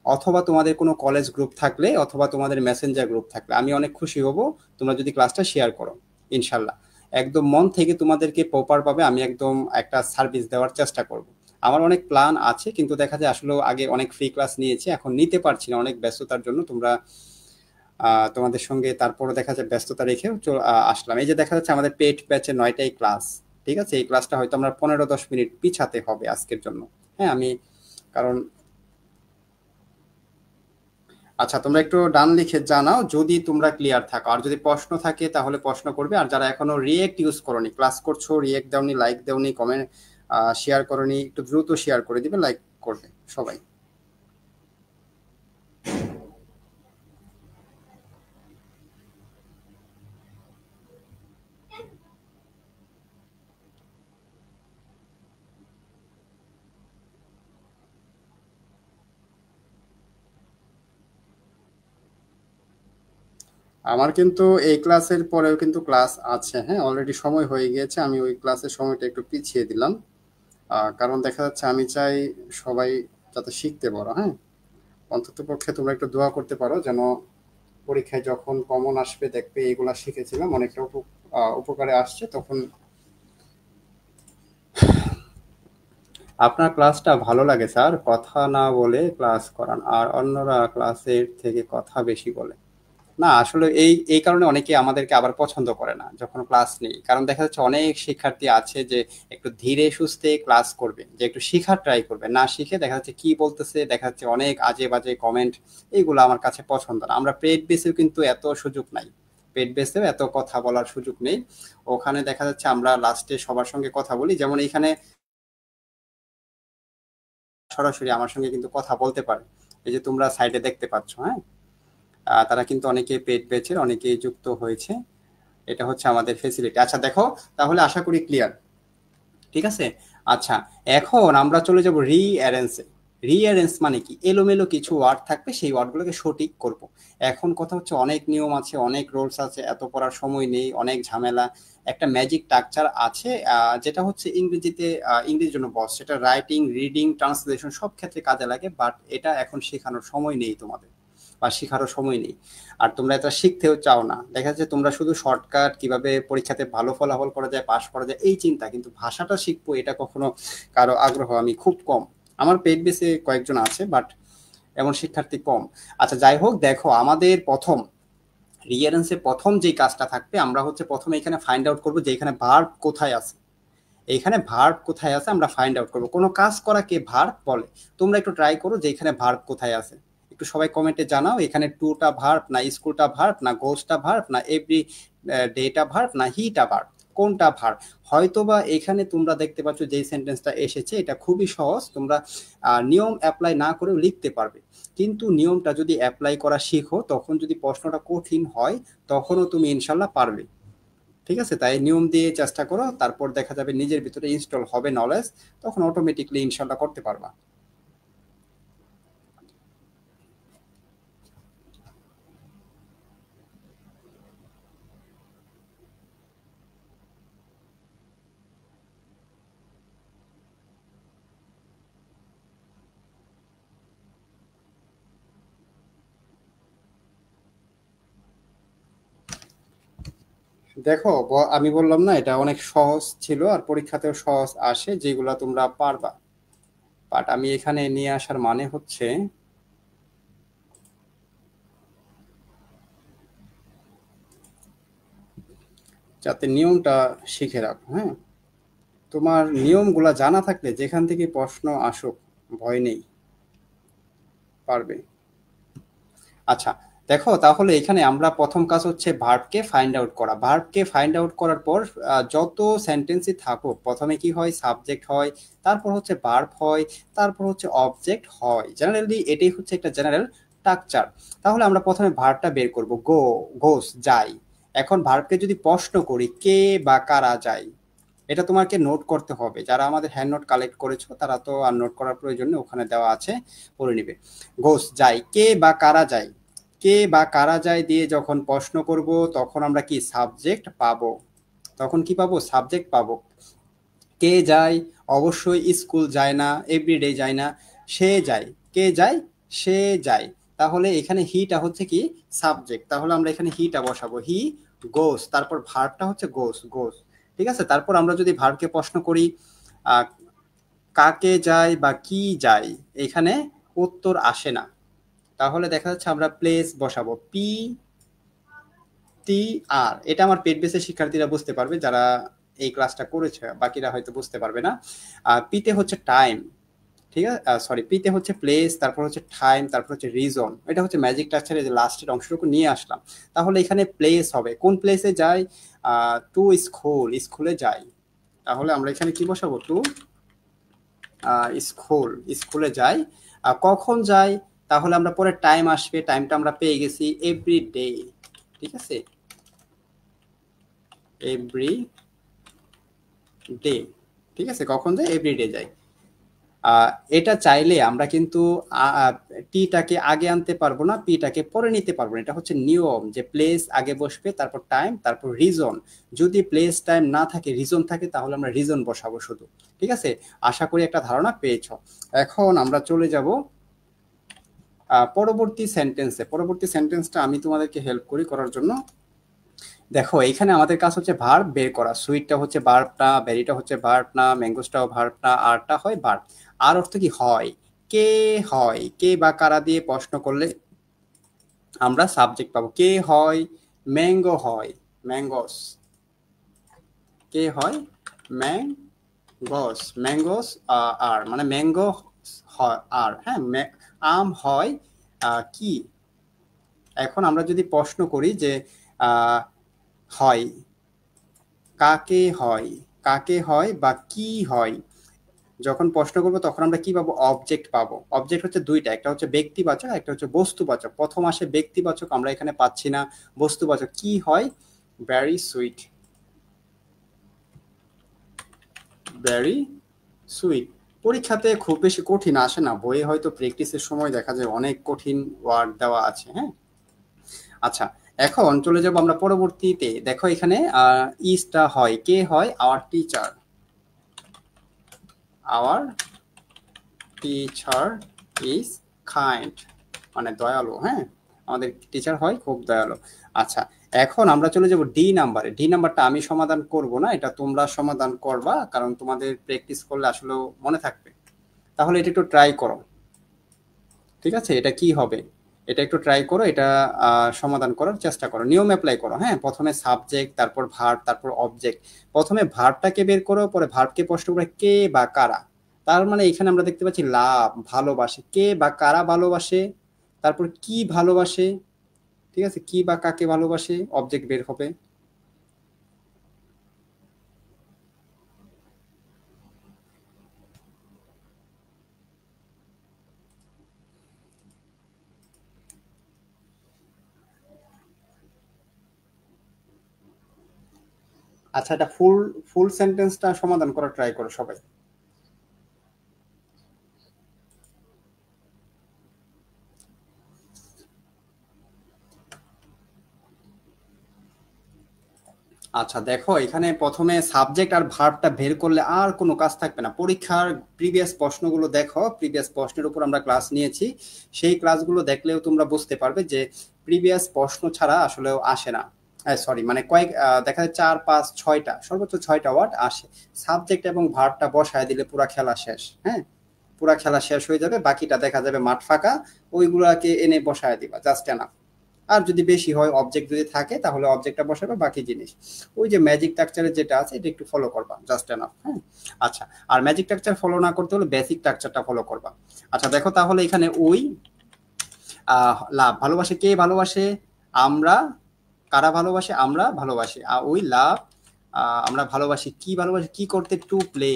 A: অথবা তোমাদের কোনো কলেজ গ্রুপ থাকলে, অথবা তোমাদের মেসেঞ্জার গ্রুপ থাকলে আমি অনেক খুশি হব তোমরা যদি ক্লাসটা শেয়ার করো। ইনশাল্লাহ একদম মন থেকে তোমাদেরকে প্রপার পাবে, আমি একদম একটা সার্ভিস দেওয়ার চেষ্টা করব। আমার অনেক প্ল্যান আছে, কিন্তু দেখা যায় আসলে আগে অনেক ফ্রি ক্লাস নিয়েছি, এখন নিতে পারছি না অনেক ব্যস্ততার জন্য। তোমরা তোমাদের সঙ্গে তারপরে দেখা যায় ব্যস্ততা রেখেও আসলাম। এই যে দেখা যাচ্ছে আমাদের পেট ব্যাচে 9টাই ক্লাস। ঠিক আছে, এই ক্লাসটা হয়তো আমরা 15-10 মিনিট পিছাতে হবে আজকের জন্য। হ্যাঁ, আমি কারণ আচ্ছা, তোমরা একটু ডান লিখে জানাও যদি তোমরা ক্লিয়ার থাকো। আর যদি প্রশ্ন থাকে তাহলে প্রশ্ন করবে। আর যারা এখনো রিয়েক্ট ইউজ করোনি, ক্লাস করছো রিয়েক্ট দাওনি, লাইক দাওনি, কমেন্ট শেয়ার করোনি, একটু দ্রুত শেয়ার করে দিবে, লাইক করবে সবাই। আমার কিন্তু এই ক্লাসের পরেও কিন্তু ক্লাস আছে। হ্যাঁ, অলরেডি সময় হয়ে গিয়েছে, আমি ওই ক্লাসের সময়টা একটু পিছিয়ে দিলাম। কারণ দেখা যাচ্ছে আমি চাই সবাই যাতে শিখতে পারো। হ্যাঁ, অন্তত পক্ষে তোমরা একটু দোয়া করতে পারো যেন পরীক্ষায় যখন কমন আসবে দেখবে এগুলা শিখেছিলাম, অনেকটা উপকারে আসছে, তখন আপনার ক্লাসটা ভালো লাগে স্যার, কথা না বলে ক্লাস করান আর অন্যরা ক্লাসের থেকে কথা বেশি বলে। না আসলে এই এই কারণে অনেকে আমাদেরকে আবার পছন্দ করে না যখন ক্লাস নেই, কারণ দেখা যাচ্ছে অনেক শিক্ষার্থী আছে যে একটু ধীরে সুস্থে ক্লাস করবে, যে একটু শিখার ট্রাই করবে, না শিখে দেখা যাচ্ছে কি বলতেছে, দেখা যাচ্ছে অনেক আজে বাজে কমেন্ট। এইগুলো আমার কাছে পছন্দ না। আমরা পেড বেসেও কিন্তু এত সুযোগ নাই, পেড বেসেও এত কথা বলার সুযোগ নেই। ওখানে দেখা যাচ্ছে আমরা লাস্টে সবার সঙ্গে কথা বলি, যেমন এইখানে সরাসরি আমার সঙ্গে কিন্তু কথা বলতে পারে। এই যে তোমরা সাইডে দেখতে পাচ্ছ, হ্যাঁ, তারা কিন্তু অনেকে পেড ব্যাচের, অনেকেই যুক্ত হয়েছে। এটা হচ্ছে আমাদের ফেসিলিটি। আচ্ছা দেখো, তাহলে আশা করি ক্লিয়ার, ঠিক আছে। আচ্ছা, এখন আমরা চলে যাব রিঅ্যারেঞ্জে। রিঅ্যারেঞ্জ মানে কি, এলোমেলো কিছু ওয়ার্ড থাকবে, সেই ওয়ার্ডগুলোকে সঠিক করব। এখন কথা হচ্ছে অনেক নিয়ম আছে, অনেক রুলস আছে, এত পড়ার সময় নেই, অনেক ঝামেলা। একটা ম্যাজিক স্ট্রাকচার আছে, যেটা হচ্ছে ইংরেজিতে, ইংরেজির জন্য বস, সেটা রাইটিং, রিডিং, ট্রান্সলেশন সব ক্ষেত্রে কাজে লাগে, বাট এটা এখন শেখানোর সময় নেই তোমাদের, বা শেখারও সময় নেই। আর তোমরা এটা শিখতেও চাও না, দেখা যাচ্ছে তোমরা শুধু শর্টকাট কিভাবে পরীক্ষাতে ভালো ফলাফল করা যায়, পাশ করা যায় এই চিন্তা, কিন্তু ভাষাটা শিখবো এটা কখনো কারো আগ্রহ আমি খুব কম। আমার পেড বেসে কয়েকজন আছে, বাট এমন শিক্ষার্থী কম। আচ্ছা যাই হোক, দেখো আমাদের প্রথম রিয়ারেন্সে প্রথম যে কাজটা থাকবে, আমরা হচ্ছে প্রথমে এখানে ফাইন্ড আউট করবো যে এখানে ভার্ব কোথায় আছে। এইখানে ভার্ব কোথায় আছে আমরা ফাইন্ড আউট করবো। কোনো কাজ করাকে ভার্ব বলে। তোমরা একটু ট্রাই করো যে এখানে ভার্ব কোথায় আছে, একটু সবাই কমেন্টে জানাও। এখানে টুটা ভার্ব, না স্কুলটা ভার্ব, না গোসটা ভার্ব, না এভরি ডেটা ভার্ব, না হিটা ভার্ব, কোনটা ভার্ব? হয়তোবা এখানে তোমরা দেখতে পাচ্ছ যে সেন্টেন্সটা এসেছে এটা খুবই সহজ, তোমরা নিয়ম অ্যাপ্লাই না করেও লিখতে পারবে। কিন্তু নিয়মটা যদি অ্যাপ্লাই করা শিখো, তখন যদি প্রশ্নটা কঠিন হয় তখনও তুমি ইনশাল্লাহ পারবে। ঠিক আছে, তাই নিয়ম দিয়ে চেষ্টা করো, তারপর দেখা যাবে নিজের ভিতরে ইনস্টল হবে নলেজ, তখন অটোমেটিকলি ইনশাল্লাহ করতে পারবা। দেখো, আমি বললাম না এটা অনেক সহজ ছিল, আর পরীক্ষাতেও সহজ আসে, যেগুলো তোমরা পারবা। বাট আমি এখানে নিয়ে আসার মানে হচ্ছে যাতে নিয়মটা শিখে রাখো, হ্যাঁ। তোমার নিয়মগুলা জানা থাকলে যেখান থেকে প্রশ্ন আসুক ভয় নেই, পারবে। আচ্ছা দেখো, তাহলে এখানে আমরা প্রথম কাজ হচ্ছে ভার্বকে ফাইন্ড আউট করা। ভার্বকে ফাইন্ড আউট করার পর যত সেন্টেন্সই থাকুক, প্রথমে কি হয়, সাবজেক্ট হয়, তারপর হচ্ছে ভার্ব হয়, তারপর হচ্ছে অবজেক্ট হয়। জেনারেলি এটাই হচ্ছে একটা জেনারেল স্ট্রাকচার। তাহলে আমরা প্রথমে ভার্বটা বের করব, গো, গোস, যাই। এখন ভার্বকে যদি প্রশ্ন করি কে বা কারা যায়, এটা তোমাকে নোট করতে হবে। যারা আমাদের হ্যান্ড নোট কালেক্ট করেছো তারা তো আর নোট করার প্রয়োজন নেই, ওখানে দেওয়া আছে, পড়ে নিবে। গোস যায়, কে বা কারা যায়। কে বা কারা যায় দিয়ে যখন প্রশ্ন করব, তখন আমরা কি সাবজেক্ট পাবো। তখন কি পাবো, সাবজেক্ট পাবো। কে যায়, অবশ্যই স্কুল যায় না, এভরিডে যায় না, সে যায়। কে যায়, সে যায়। তাহলে এখানে হিটা হচ্ছে কি সাবজেক্ট, তাহলে আমরা এখানে হিটা বসাবো, হি গোস, তারপর ভার্বটা হচ্ছে গোস, গোস। ঠিক আছে, তারপর আমরা যদি ভার্বকে প্রশ্ন করি আহ, কাকে যায় বা কি যায়, এখানে উত্তর আসে না। তাহলে দেখা যাচ্ছে আমরা প্লেস বসাবো, পি টি আর। এটা আমার পেট বেসের শিক্ষার্থীরা বুঝতে পারবে, যারা এই ক্লাসটা করেছে, বাকিরা হয়তো বুঝতে পারবে না। পিতে হচ্ছে টাইম, ঠিক আছে, সরি, পিতে হচ্ছে প্লেস, তারপর হচ্ছে টাইম, তারপর হচ্ছে রিজন। এটা হচ্ছে ম্যাজিক টাচারে যে লাস্টের অংশটুকু নিয়ে আসলাম। তাহলে এখানে প্লেস হবে, কোন প্লেসে যাই, টু স্কুল, স্কুলে যাই। তাহলে আমরা এখানে কি বসাবো, টু স্কুল, স্কুলে যাই। কখন যাই, তাহলে আমরা পরে টাইম আসবে, টাইমটা আমরা পেয়ে গেছি, এভরি ডে। ঠিক আছে, এভরি ডে। ঠিক আছে, কখন যাই, এভরিডে যাই। এটা চাইলে আমরা কিন্তু টিটাকে আগে আনতে পারবো না, পিটাকে পরে নিতে পারবো না। এটা হচ্ছে নিয়ম যে প্লেস আগে বসবে, তারপর টাইম, তারপর রিজন। যদি প্লেস টাইম না থাকে, রিজন থাকে, তাহলে আমরা রিজন বসাবো শুধু। ঠিক আছে, আশা করি একটা ধারণা পেয়েছ। এখন আমরা চলে যাব পরবর্তী সেন্টেন্সে। পরবর্তী সেন্টেন্সটা আমি তোমাদেরকে হেল্প করি করার জন্য। দেখো এখানে আমাদের কাজ হচ্ছে ভার্ব বের করা। সুইটটা হচ্ছে ভার্ব না, বেরিটা হচ্ছে ভার্ব না, ম্যাঙ্গোসটাও ভার্ব না, আরটা হয় ভার্ব। আর অর্থ কি হয়, কে হয়, কে বা কারা দিয়ে প্রশ্ন করলে আমরা সাবজেক্ট পাবো। কে হয়, ম্যাঙ্গো হয়, ম্যাঙ্গোস। কে হয়, ম্যাঙ্গোস, ম্যাঙ্গোস আর মানে ম্যাঙ্গো হয় আর, হ্যাঁ আম হয় কি। এখন আমরা যদি প্রশ্ন করি যে আহ, হয়, কাকে হয়, কাকে হয় বা কি হয়, যখন প্রশ্ন করবো তখন আমরা কি পাবো, অবজেক্ট পাবো। অবজেক্ট হচ্ছে দুইটা, একটা হচ্ছে ব্যক্তিবাচক, একটা হচ্ছে বস্তুবাচক। প্রথম আসে ব্যক্তিবাচক, আমরা এখানে পাচ্ছি না। বস্তুবাচক কি হয়, ভেরি সুইট, ভেরি সুইট। পরীক্ষাতে খুব বেশি কঠিন আসে না, বইয়ে হয়তো প্র্যাকটিসের সময় দেখা যায় অনেক কঠিন ওয়ার্ড দেওয়া আছে। হ্যাঁ, আচ্ছা এখন চলে যাব আমরা পরবর্তীতে। দেখো এখানে ইসটা হয়, কে হয়, our teacher, our teacher is kind, মানে দয়ালু। হ্যাঁ, আমাদের টিচার হয় খুব দয়ালু। আচ্ছা এখন আমরা চলে যাব ডি নাম্বারে। ডি নাম্বারটা আমি সমাধান করব না, এটা তোমরা সমাধান করবা, কারণ তোমাদের প্র্যাকটিস করলে আসলে মনে থাকবে। তাহলে এটা একটু ট্রাই করো, ঠিক আছে? এটা কি হবে, এটা একটু ট্রাই করো, এটা সমাধান করার চেষ্টা করো, নিয়ম অ্যাপ্লাই করো। হ্যাঁ, প্রথমে সাবজেক্ট, তারপর ভার্ব, তারপর অবজেক্ট। প্রথমে ভার্বটাকে বের করো, পরে ভার্বকে প্রশ্ন করে কে বা কারা। তার মানে এখানে আমরা দেখতে পাচ্ছি লাভ, ভালোবাসে, কে বা কারা ভালোবাসে, তারপর কি ভালোবাসে, ঠিক আছে? কি বা কাকে ভালোবাসে, অবজেক্ট বের হবে। আচ্ছা এটা ফুল ফুল সেন্টেন্সটা সমাধান করার ট্রাই করো সবাই। আচ্ছা দেখো এখানে প্রথমে সাবজেক্ট আর ভার্বটা বের করলে আর কোনো কাজ থাকবে না। পরীক্ষার প্রিভিয়াস প্রশ্নগুলো দেখো, প্রিভিয়াস প্রশ্নের উপর আমরা ক্লাস নিয়েছি, সেই ক্লাসগুলো দেখলেও তোমরা বুঝতে পারবে যে প্রিভিয়াস প্রশ্ন ছাড়া আসলেও আসে না। সরি, মানে কয়েক দেখা যায় 4 5 6টা, সর্বোচ্চ 6টা ওয়ার্ড আসে। সাবজেক্ট এবং ভার্বটা বসায় দিলে পুরা খেলা শেষ। হ্যাঁ, পুরা খেলা শেষ হয়ে যাবে, বাকিটা দেখা যাবে মাঠ ফাঁকা, ওইগুলাকে এনে বসায় দিবা, জাস্ট এনাফ। আর যদি বেশি হয়, অবজেক্ট যদি থাকে তাহলে অবজেক্টটা বসাবে, বাকি জিনিস ওই যে ম্যাজিক স্ট্রাকচারে যেটা আছে এটা একটু ফলো করবা, জাস্ট এনাফ। হ্যাঁ, আচ্ছা আর ম্যাজিক স্ট্রাকচার ফলো না করতে হলে বেসিক স্ট্রাকচারটা ফলো করবা। আচ্ছা দেখো তাহলে এখানে ওই লাভ, ভালোবাসে, কে ভালোবাসে, আমরা, কারা ভালোবাসে, আমরা ভালোবাসি, ওই লাভ, আমরা ভালোবাসি, কি ভালোবাসি, কি করতে, টু প্লে,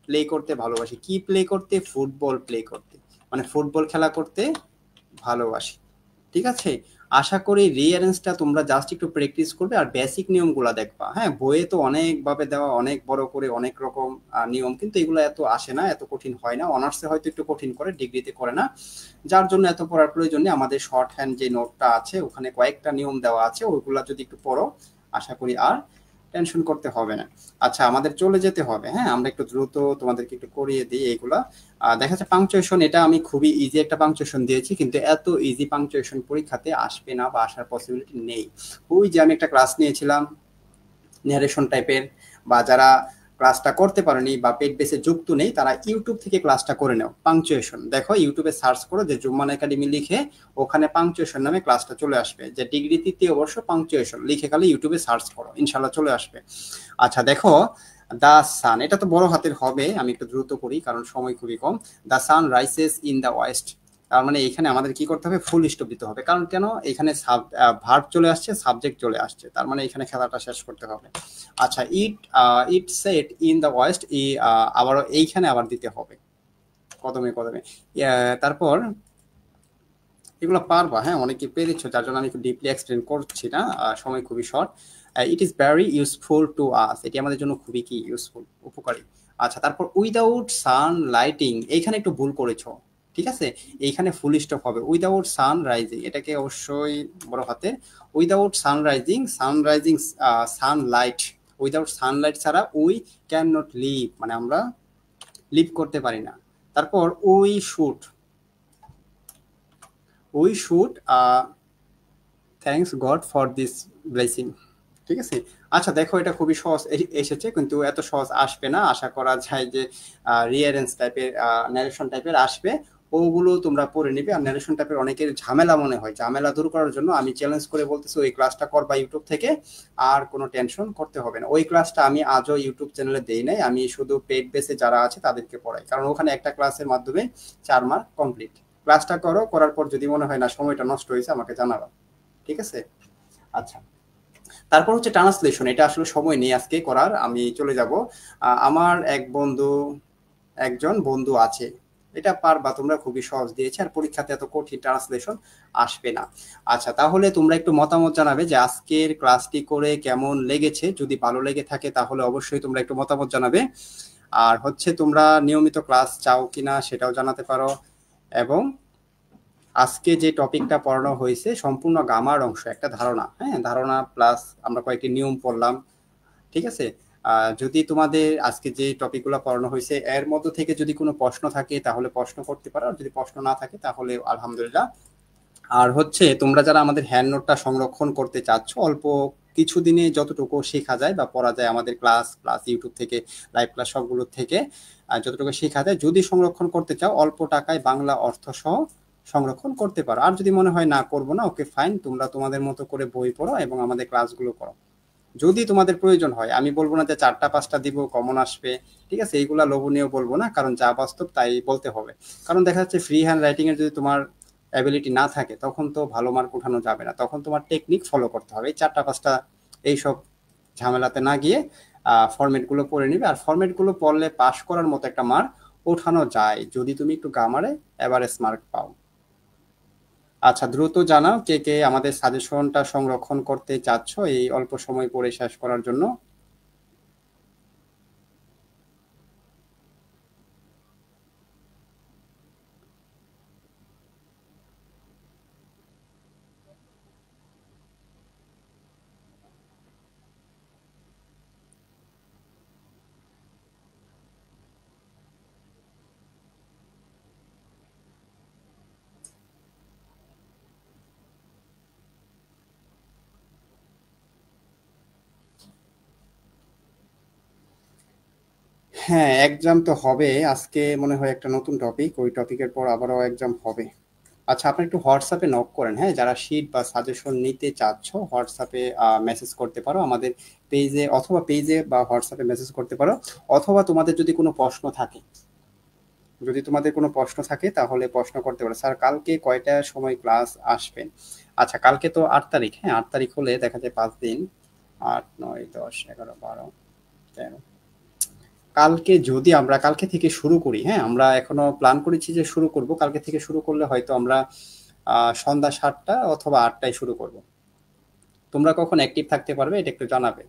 A: প্লে করতে ভালোবাসি, কি প্লে করতে, ফুটবল প্লে করতে, মানে ফুটবল খেলা করতে ভালোবাসি। ঠিক আছে, আশা করি রিঅ্যারেঞ্জটা তোমরা জাস্ট একটু প্র্যাকটিস করবে আর বেসিক নিয়মগুলো দেখবা। হ্যাঁ, বইয়ে তো অনেকভাবে দেওয়া, অনেক বড় করে অনেক রকম নিয়ম, কিন্তু এগুলো এত আসে না, এত কঠিন হয় না। অনার্সে হয়তো একটু কঠিন করে, ডিগ্রিতে করে না, যার জন্য এত পড়ার প্রয়োজন নেই। আমাদের শর্ট হ্যান্ড যে নোটটা আছে ওখানে কয়েকটা নিয়ম দেওয়া আছে, ওইগুলা যদি একটু পড়ো আশা করি আর টেনশন করতে হবে না। আচ্ছা আমাদের চলে যেতে হবে, হ্যাঁ আমরা একটু দ্রুত তোমাদেরকে একটু করিয়ে দিই এইগুলা। দেখা যাচ্ছে পাংচুয়েশন, এটা আমি খুবই ইজি একটা পাংচুয়েশন দিয়েছি, কিন্তু এত ইজি পাংচুয়েশন পরীক্ষাতে আসবে না বা আসার পসিবিলিটি নেই। ওই যে আমি একটা ক্লাস নিয়েছিলাম ন্যারেশন টাইপের, বা যারা ক্লাসটা করতে পারেনি বা পেড বেসে যুক্ত নেই তারা ইউটিউব থেকে ক্লাসটা করে নাও। পাংচুয়েশন দেখো, ইউটিউবে সার্চ করো যে জুম্মান একাডেমি লিখে, ওখানে পাংচুয়েশন নামে ক্লাসটা চলে আসবে, যে ডিগ্রি তৃতীয় বর্ষ পাংচুয়েশন লিখে খালি ইউটিউবে সার্চ করো, ইনশাল্লাহ চলে আসবে। আচ্ছা দেখো, দা সান, এটা তো বড় হাতের হবে, আমি একটু দ্রুত করি কারণ সময় খুবই কম। দা সান রাইসেস ইন দা ওয়েস্ট, তার মানে এখানে আমাদের কি করতে হবে, ফুল স্টপ দিতে হবে। কারণ কেন, এখানে ভার্ব চলে আসছে, সাবজেক্ট চলে আসছে, তার মানে এখানে খেলাটা শেষ করতে হবে। আচ্ছা ইট সেট ইন দ্য ওয়েস্ট, আবারও এইখানে আবার দিতে হবে কদমে কদমে। তারপর এগুলো পারবা, হ্যাঁ অনেকে পেরেছো, যার জন্য আমি একটু ডিপলি এক্সপ্লেন করছি না, সময় খুবই short. It is very useful to us, এটি আমাদের জন্য খুবই কি ইউজফুল, উপকারী। আচ্ছা তারপর উইদাউট সান লাইটিং, এইখানে একটু ভুল করেছো, ঠিক আছে? এইখানে ফুল স্টপ হবে, উইদাউট সান রাইজিং, এটাকে অবশ্যই বড় হাতে। Without sunrising, sunrising Sunlight, without Sunlight ছাড়া উই ক্যান নট লিভ, মানে আমরা লিভ করতে পারি না। তারপর we should thanks god for this blessing, ঠিক আছে। আচ্ছা দেখো, এটা খুবই সহজ এসেছে, কিন্তু এত সহজ আসবে না। আশা করা যায় যে রিয়ারেন্স টাইপের, ন্যারেশন টাইপের আসবে। ওগুলো তোমরা পড়ে নিবে। আর ন্যারেশন টাইপের অনেকের ঝামেলা মনে হয়, ঝামেলা দূর করার জন্য আমি চ্যালেঞ্জ করে বলতেছি ওই ক্লাসটা করবা ইউটিউব থেকে। আর কোনো টেনশন করতে হবে না। ওই ক্লাসটা আমি আজও ইউটিউব চ্যানেলে দেই নাই, আমি শুধু পেড বেসে যারা আছে তাদেরকে পড়াই, কারণ ওখানে একটা ক্লাসের মাধ্যমে 4 মার্ক কমপ্লিট। ক্লাসটা করো, করার পর যদি মনে হয় না সময়টা নষ্ট হয়েছে আমাকে জানাবা। ঠিক আছে। আচ্ছা, তারপর হচ্ছে ট্রান্সলেশন। এটা আসলে সময় নেই আজকে করার, আমি চলে যাব। আমার একজন বন্ধু আছে, এটা পারবা তোমরা, খুবই সহজ দিয়েছে, আর পরীক্ষাতে এত কঠিন ট্রান্সলেশন আসবে না। আচ্ছা, তাহলে তোমরা একটু মতামত জানাবে যে আজকের ক্লাসটি করে কেমন লেগেছে। যদি ভালো লেগে থাকে তাহলে অবশ্যই তোমরা একটু মতামত জানাবে। আর হচ্ছে তোমরা নিয়মিত ক্লাস চাও কিনা সেটাও জানাতে পারো। এবং আজকে যে টপিকটা পড়ানো হয়েছে সম্পূর্ণ গামার অংশ, একটা ধারণা, হ্যাঁ, ধারণা প্লাস আমরা কয়েকটি নিয়ম পড়লাম। ঠিক আছে। যদি তোমাদের আজকে যে টপিকগুলো পড়ানো হয়েছে এর মধ্য থেকে যদি কোনো প্রশ্ন থাকে তাহলে প্রশ্ন করতে পারো, আর যদি প্রশ্ন না থাকে তাহলে আলহামদুলিল্লাহ। আর হচ্ছে তোমরা যারা আমাদের হ্যান্ড নোটটা সংরক্ষণ করতে চাচ্ছ, অল্প কিছুদিনে যতটুকু শেখা যায় বা পড়া যায় আমাদের ক্লাস প্লাস ইউটিউব থেকে, লাইভ ক্লাস সবগুলোর থেকে যতটুকু শেখা যায়, যদি সংরক্ষণ করতে চাও অল্প টাকায় বাংলা অর্থ সহ সংরক্ষণ করতে পারো। আর যদি মনে হয় না করবো না, ওকে ফাইন, তোমরা তোমাদের মতো করে বই পড়ো এবং আমাদের ক্লাসগুলো করো। যদি তোমাদের প্রয়োজন হয়, আমি বলবো না যে 4টা 5টা দিব কমন আসবে। ঠিক আছে, এইগুলা লোভনীয় বলবো না, কারণ যা বাস্তব তাই বলতে হবে। কারণ দেখা যাচ্ছে ফ্রি হ্যান্ড রাইটিং এর যদি তোমার অ্যাবিলিটি না থাকে তখন তো ভালো মার্ক উঠানো যাবে না, তখন তোমার টেকনিক ফলো করতে হবে। এই 4টা 5টা এইসব ঝামেলাতে না গিয়ে ফরম্যাট গুলো পড়ে নিবে। আর ফরম্যাট গুলো পড়লে পাশ করার মতো একটা মার্ক ওঠানো যায় যদি তুমি একটু গামারে এভারেজ মার্ক পাও। আচ্ছা, দ্রুত জানাও কে কে আমাদের সাজেশনটা সংরক্ষণ করতে চাচ্ছ এই অল্প সময় পড়ে শেষ করার জন্য। হ্যাঁ, এক্সাম তো হবে আজকে, মনে হয় একটা নতুন টপিক, ওই টপিকের পর আবারও এক্সাম হবে। আচ্ছা, আপনি একটু হোয়াটসঅ্যাপে নক করেন, হ্যাঁ, যারা শিট বা সাজেশন নিতে চাচ্ছ হোয়াটসঅ্যাপে মেসেজ করতে পারো আমাদের পেজে, অথবা পেজে বা হোয়াটসঅ্যাপে মেসেজ করতে পারো। অথবা তোমাদের যদি কোনো প্রশ্ন থাকে, তাহলে প্রশ্ন করতে পারো, স্যার কালকে কয়টার সময় ক্লাস আসবেন। আচ্ছা, কালকে তো 8 তারিখ, হ্যাঁ 8 তারিখ হলে দেখা যায় 5 দিন, 8 9 10 11 12 13। কালকে থেকে শুরু করি, হ্যাঁ, আমরা এখনো প্ল্যান করেছি যে শুরু করব, কালকে থেকে শুরু করলে হয়তো আমরা সন্ধ্যা 7টা অথবা 8টায় শুরু করব। তোমরা কখন অ্যাক্টিভ থাকতে পারবে এটা একটু জানাবে।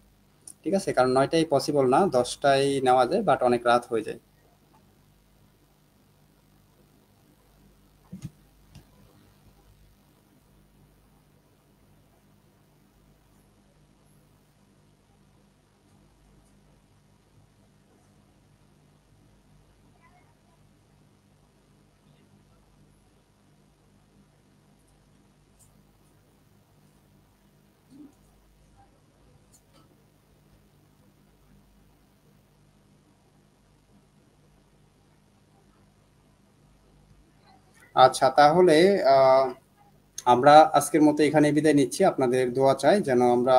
A: ঠিক আছে, কারণ 9টায় পসিবল না, 10টায় নেওয়া যায় বাট অনেক রাত হয়ে যায়। আচ্ছা, তাহলে আহ, আমরা আজকের মতো এখানে বিদায় নিচ্ছি। আপনাদের দোয়া চাই যেন আমরা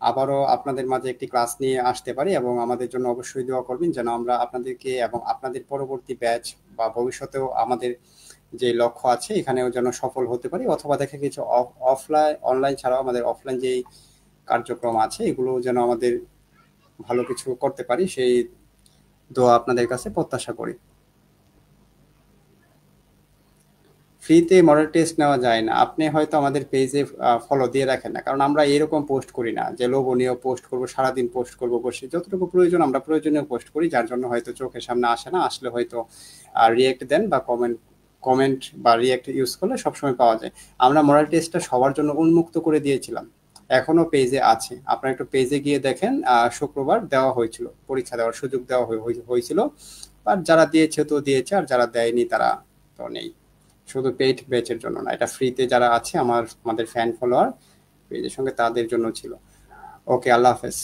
A: আবারও আপনাদের মাঝে একটি ক্লাস নিয়ে আসতে পারি, এবং আমাদের জন্য অবশ্যই দোয়া করবেন যেন আমরা আপনাদেরকে এবং আপনাদের পরবর্তী ব্যাচ বা ভবিষ্যতেও আমাদের যে লক্ষ্য আছে এখানেও যেন সফল হতে পারি। অথবা দেখা গেছে অফলাইন অনলাইন ছাড়াও আমাদের অফলাইন যেই কার্যক্রম আছে এগুলো যেন আমাদের ভালো কিছু করতে পারি, সেই দোয়া আপনাদের কাছে প্রত্যাশা করি। ফ্রিতে মডেল টেস্ট নেওয়া যায় না, আপনি হয়তো আমাদের পেজে ফলো দিয়ে রাখেন না, কারণ আমরা এরকম পোস্ট করি না যে লোভনীয় পোস্ট করব, সারাদিন পোস্ট করব বসে। যতটুকু প্রয়োজন আমরা প্রয়োজনীয় পোস্ট করি, যার জন্য হয়তো চোখের সামনে আসে না, আসলে হয়তো রিয়েক্ট দেন বা কমেন্ট বা রিয়েক্ট ইউজ করলে সবসময় পাওয়া যায়। আমরা মডেল টেস্টটা সবার জন্য উন্মুক্ত করে দিয়েছিলাম, এখনো পেজে আছে, আপনারা একটু পেজে গিয়ে দেখেন। শুক্রবার দেওয়া হয়েছিল, পরীক্ষা দেওয়ার সুযোগ দেওয়া হয়েছিল। আর যারা দিয়েছে তো দিয়েছে, আর যারা দেয়নি তারা তো নেই। শুধু পেইড ব্যাচের জন্য না, এটা ফ্রিতে যারা আছে আমাদের ফ্যান ফলোয়ার পেজের সঙ্গে তাদের জন্য ছিল। ওকে, আল্লাহ হাফেজ।